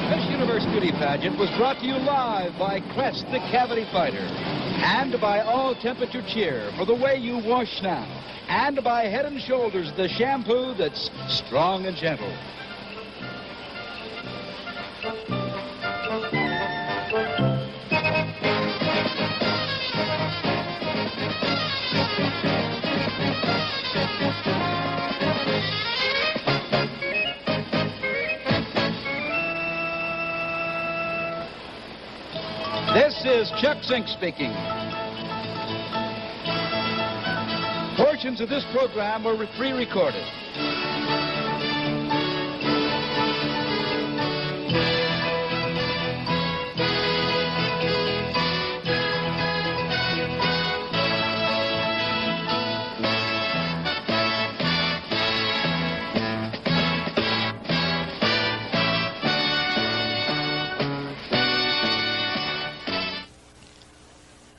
Miss Universe Beauty Pageant was brought to you live by Crest, the Cavity Fighter, and by All Temperature Cheer for the way you wash now, and by Head & Shoulders, the shampoo that's strong and gentle. This is Chuck Zink speaking. Portions of this program were pre-recorded.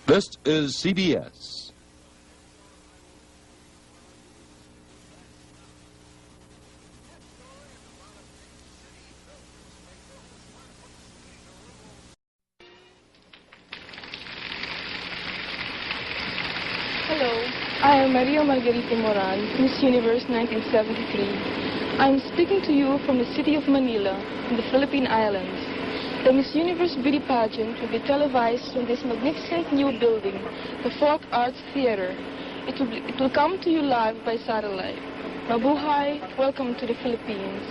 This is CBS. I am Maria Margarita Moran, Miss Universe 1973. I am speaking to you from the city of Manila, in the Philippine Islands. The Miss Universe beauty pageant will be televised from this magnificent new building, the Folk Arts Theater. It will come to you live by satellite. Mabuhay, welcome to the Philippines.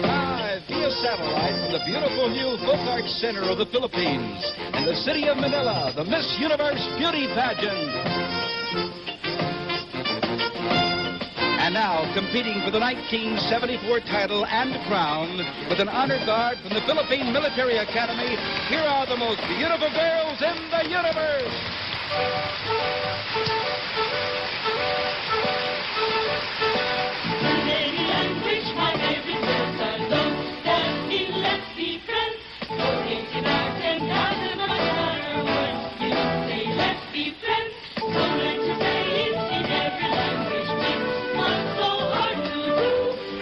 Live via satellite from the beautiful new Folk Arts Center of the Philippines, in the city of Manila, the Miss Universe beauty pageant. And now, competing for the 1974 title and crown, with an honor guard from the Philippine Military Academy, here are the most beautiful girls in the universe. Language, my favorite words are those that mean let's be friends. So think about and gather my other words. You say let's be friends. So learn to say it in every language. What's so hard to do?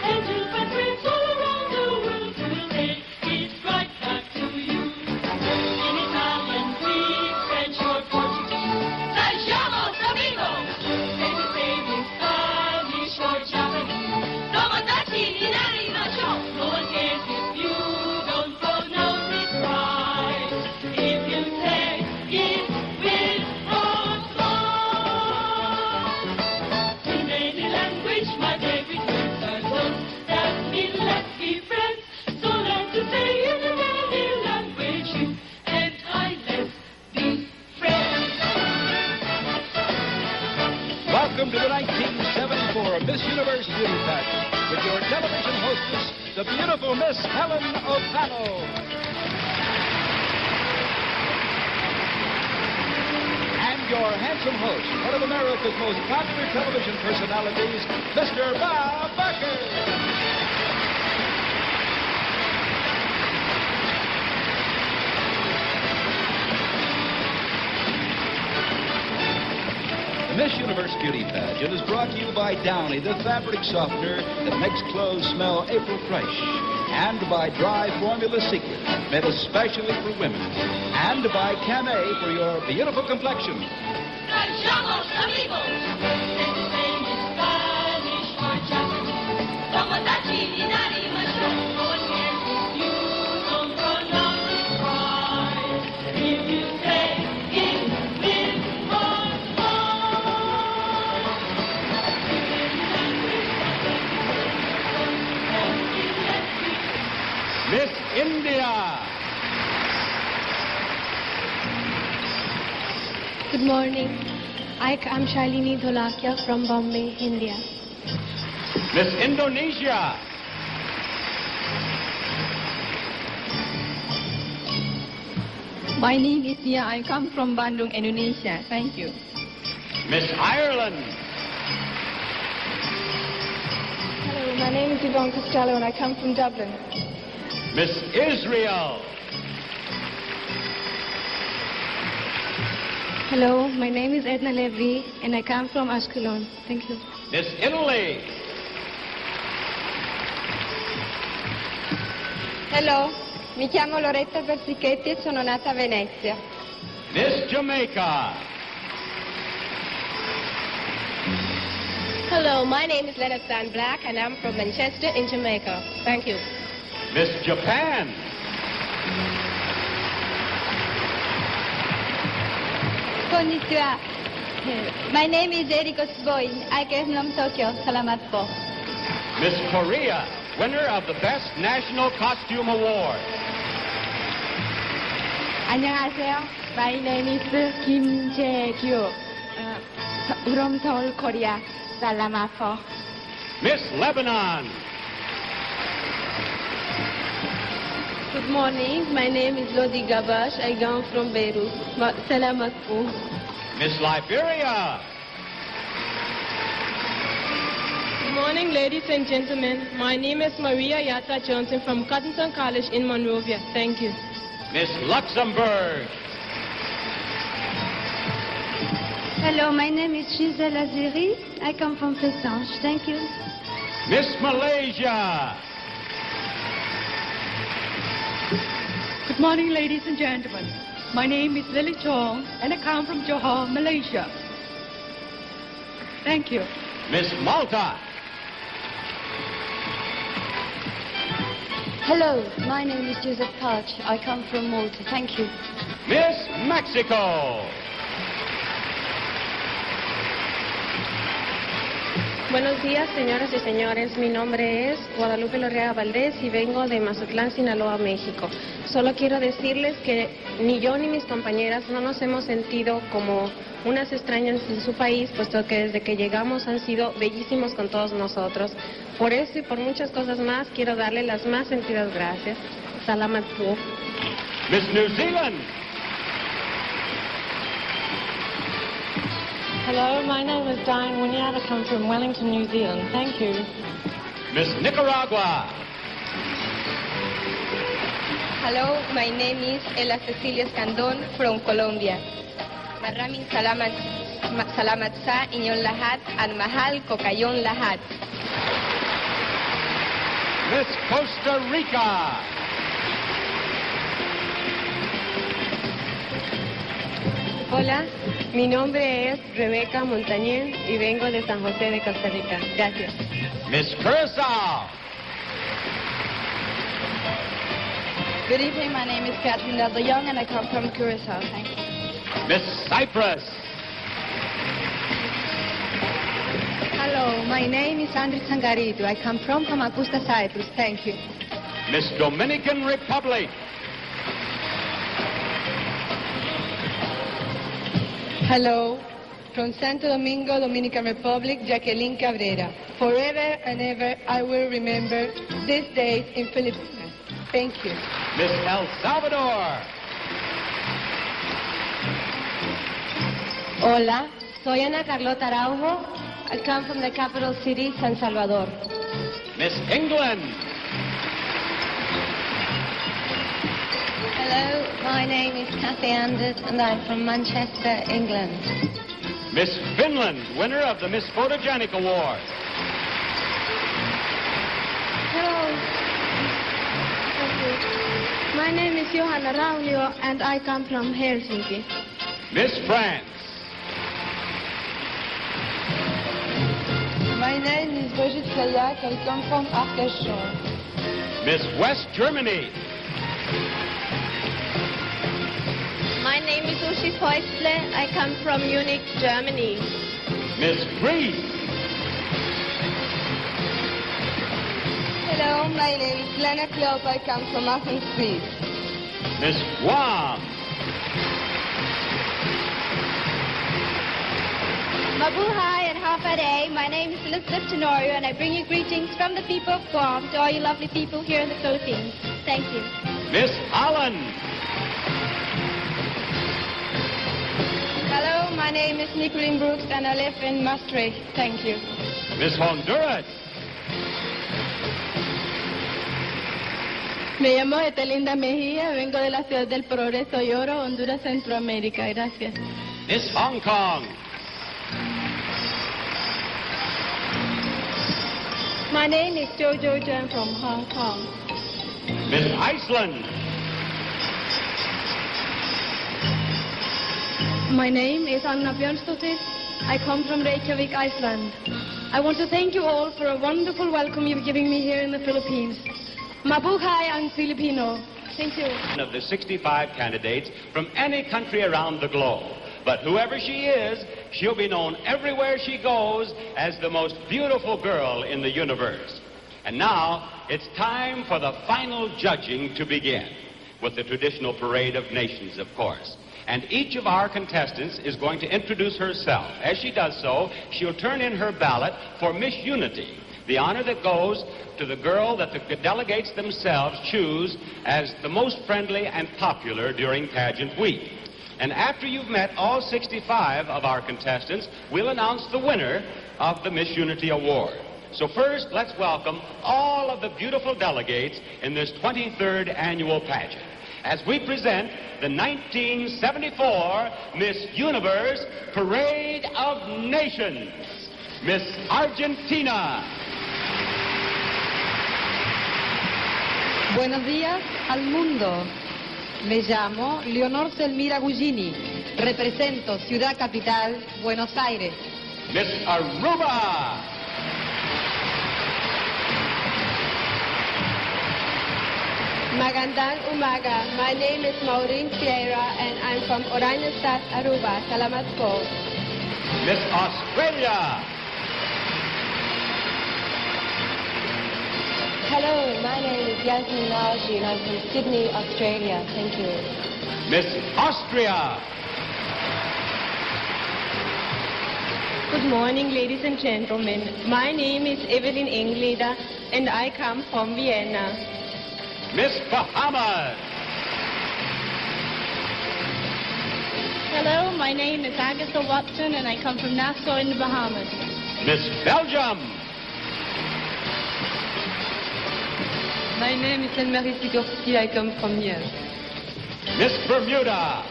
And you'll find friends all around the world who will take it right back to you. In Italian, Greek, French, or Portuguese, Salgamos amigos. Say the same in Spanish or Japanese. Tomodachi ni narimasho. No one cares if you don't pronounce it right. If you say it with in any language, my favorite words are those that mean let's be friends. So learn to say in any language, you and I, let's be friends. Welcome to the 1974 Miss Universe beauty pageant, with your television hostess, the beautiful Miss Helen and your handsome host, one of America's most popular television personalities, Mr. Bob Barker. The Miss Universe Beauty Pageant is brought to you by Downy, the fabric softener that makes clothes smell April fresh, and by Dry Formula Secret, made especially for women, and by Camay for your beautiful complexion. Salgamos amigos. Say the same in Spanish or Japanese. Tomodachi ni narimasho. No one cares if you don't pronounce it right. If you say it with heart. Miss India. Good morning. I'm Shalini Dholakia from Bombay, India. Miss Indonesia. My name is Nia. I come from Bandung, Indonesia. Thank you. Miss Ireland. Hello, my name is Yvonne Costello and I come from Dublin. Miss Israel. Hello, my name is Edna Levy and I come from Ashkelon. Thank you. Miss Italy. Hello, mi chiamo Loretta Persichetti e sono nata a Venezia. Miss Jamaica. Hello, my name is Leonard Stan Black and I'm from Manchester in Jamaica. Thank you. Miss Japan. Konnichiwa. My name is Eriko Sboy. I came from Tokyo. Salamat po. Miss Korea, winner of the Best National Costume Award. 안녕하세요. My name is Kim Jae-kyu. From Seoul, Korea. Salamat po. Miss Lebanon. Good morning. My name is Lodi Gabash. I come from Beirut. Salamat po. Miss Liberia. Good morning, ladies and gentlemen. My name is Maria Yata Johnson from Cottonton College in Monrovia. Thank you. Miss Luxembourg. Hello, my name is Giselle Azeri. I come from Fessange. Thank you. Miss Malaysia. Good morning, ladies and gentlemen. My name is Lily Chong, and I come from Johor, Malaysia. Thank you. Miss Malta. Hello, my name is Joseph Parch. I come from Malta. Thank you. Miss Mexico. Buenos días, señoras y señores. Mi nombre es Guadalupe Lorrea Valdés y vengo de Mazatlán, Sinaloa, México. Solo quiero decirles que ni yo ni mis compañeras no nos hemos sentido como unas extrañas en su país, puesto que desde que llegamos han sido bellísimos con todos nosotros. Por eso y por muchas cosas más, quiero darle las más sentidas gracias. Salamat po. Miss New Zealand. Hello, my name is Diane Wynyard. I come from Wellington, New Zealand. Thank you. Miss Nicaragua. Hello, my name is Ella Cecilia Escandón from Colombia. Maraming salamat sa inyong lahat at mahal ko kayong lahat. Miss Costa Rica. Hola, mi nombre es Rebeca Montañez y vengo de San José de Costa Rica. Gracias. Miss Curacao. Good evening, my name is Catherine Delta Young and I come from Curacao. Thank you. Miss Cyprus. Hello, my name is Andri Tsangaritu. I come from Famagusta, Cyprus. Thank you. Miss Dominican Republic. Hello, from Santo Domingo, Dominican Republic, Jacqueline Cabrera. Forever and ever I will remember this day in Philippines. Thank you. Miss El Salvador. Hola, soy Ana Carlota Araujo. I come from the capital city, San Salvador. Miss England. Hello, my name is Kathy Anders and I'm from Manchester, England. Miss Finland, winner of the Miss Photogenic Award. Hello. Thank you. My name is Johanna Raunio and I come from Helsinki. Miss France. My name is Brigitte Kayak. I come from Arcachon. Miss West Germany. My name is Uschi Feustle. I come from Munich, Germany. Miss Greece. Hello, my name is Lena Klopp. I come from Athens, Greece. Miss Guam. Mabuhay and Hafa Day. My name is Elizabeth Tenorio, and I bring you greetings from the people of Guam to all you lovely people here in the Philippines. Thank you. Miss Holland. Hello, my name is Nicolene Brooks, and I live in Maastricht. Thank you. Miss Honduras. Me llamo Etelinda Mejía, vengo de la ciudad del Progreso y Oro, Honduras, Centroamérica. Gracias. Miss Hong Kong. My name is Jojo Jen from Hong Kong. Miss Iceland. My name is Anna Björnsdottir. I come from Reykjavik, Iceland. I want to thank you all for a wonderful welcome you're giving me here in the Philippines. Mabuhay ang Filipino. Thank you. Of the 65 candidates from any country around the globe. But whoever she is, she'll be known everywhere she goes as the most beautiful girl in the universe. And now, it's time for the final judging to begin, with the traditional parade of nations, of course. And each of our contestants is going to introduce herself. As she does so, she'll turn in her ballot for Miss Unity, the honor that goes to the girl that the delegates themselves choose as the most friendly and popular during pageant week. And after you've met all 65 of our contestants, we'll announce the winner of the Miss Unity Award. So first, let's welcome all of the beautiful delegates in this 23rd annual pageant as we present the 1974 Miss Universe Parade of Nations. Miss Argentina. Buenos días al mundo. Me llamo Leonor Selmira Gugini. Represento Ciudad Capital, Buenos Aires. Miss Aruba. Magandang umaga. My name is Maureen Sierra and I'm from Oranjestad, Aruba. Salamat po. Miss Australia. Hello, my name is Yasmin Naji and I'm from Sydney, Australia. Thank you. Miss Austria. Good morning, ladies and gentlemen. My name is Evelyn Engleder and I come from Vienna. Miss Bahamas. Hello, my name is Agatha Watson and I come from Nassau in the Bahamas. Miss Belgium. My name is Anne-Marie Sigorski. I come from here. Miss Bermuda.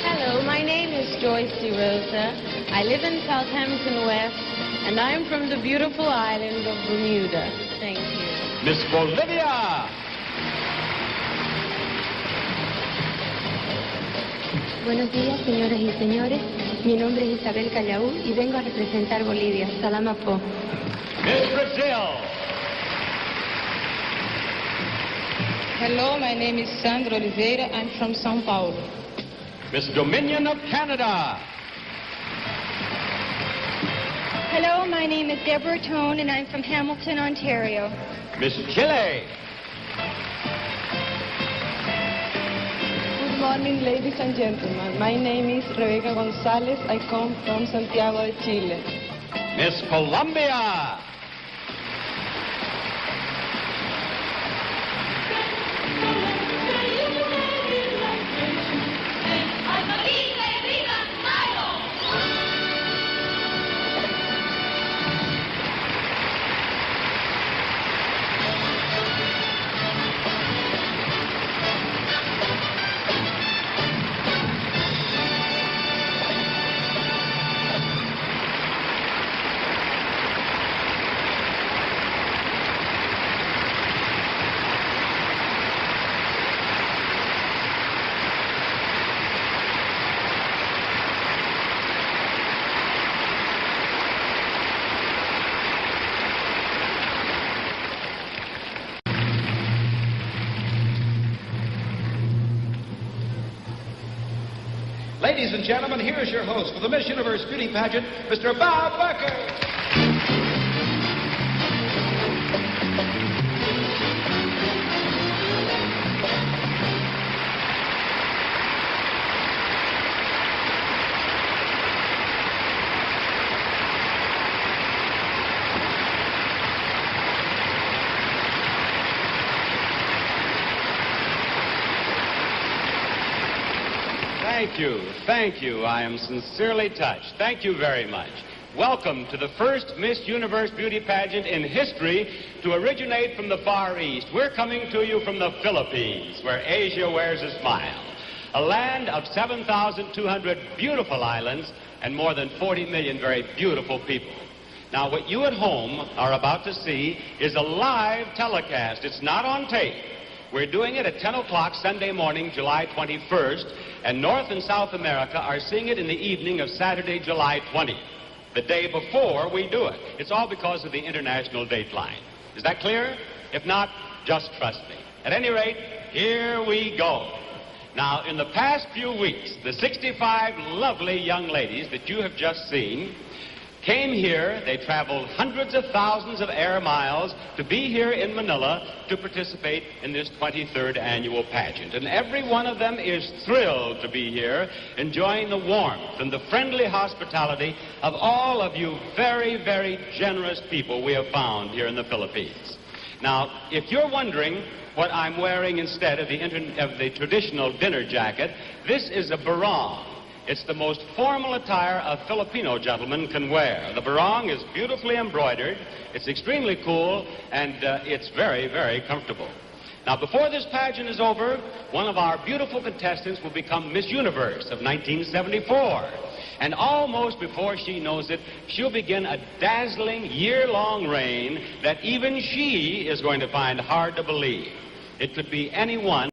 Hello, my name is Joyce DeRosa. I live in Southampton West and I am from the beautiful island of Bermuda. Thank you. Miss Bolivia. Buenos días, señoras y señores. Mi nombre es Isabel Callaú y vengo a representar Bolivia. Salama po. Miss Brazil. Hello, my name is Sandra Oliveira. I'm from São Paulo. Miss Dominion of Canada. Hello, my name is Deborah Tone, and I'm from Hamilton, Ontario. Miss Chile. Good morning, ladies and gentlemen. My name is Rebecca Gonzalez. I come from Santiago de Chile. Miss Colombia. Ladies and gentlemen, here's your host for the Miss Universe Beauty Pageant, Mr. Bob Barker. Thank you. I am sincerely touched. Thank you very much. Welcome to the first Miss Universe Beauty Pageant in history to originate from the Far East. We're coming to you from the Philippines, where Asia wears a smile. A land of 7,200 beautiful islands and more than 40 million very beautiful people. Now, what you at home are about to see is a live telecast. It's not on tape. We're doing it at 10 o'clock Sunday morning, July 21st, and North and South America are seeing it in the evening of Saturday, July 20th, the day before we do it. It's all because of the international dateline. Is that clear? If not, just trust me. At any rate, here we go. Now, in the past few weeks, the 65 lovely young ladies that you have just seen came here. They traveled hundreds of thousands of air miles to be here in Manila to participate in this 23rd annual pageant. And every one of them is thrilled to be here, enjoying the warmth and the friendly hospitality of all of you very, very generous people we have found here in the Philippines. Now, if you're wondering what I'm wearing instead of the traditional dinner jacket, this is a barong. It's the most formal attire a Filipino gentleman can wear. The barong is beautifully embroidered, it's extremely cool, and it's very, very comfortable. Now, before this pageant is over, one of our beautiful contestants will become Miss Universe of 1974. And almost before she knows it, she'll begin a dazzling year-long reign that even she is going to find hard to believe. It could be anyone.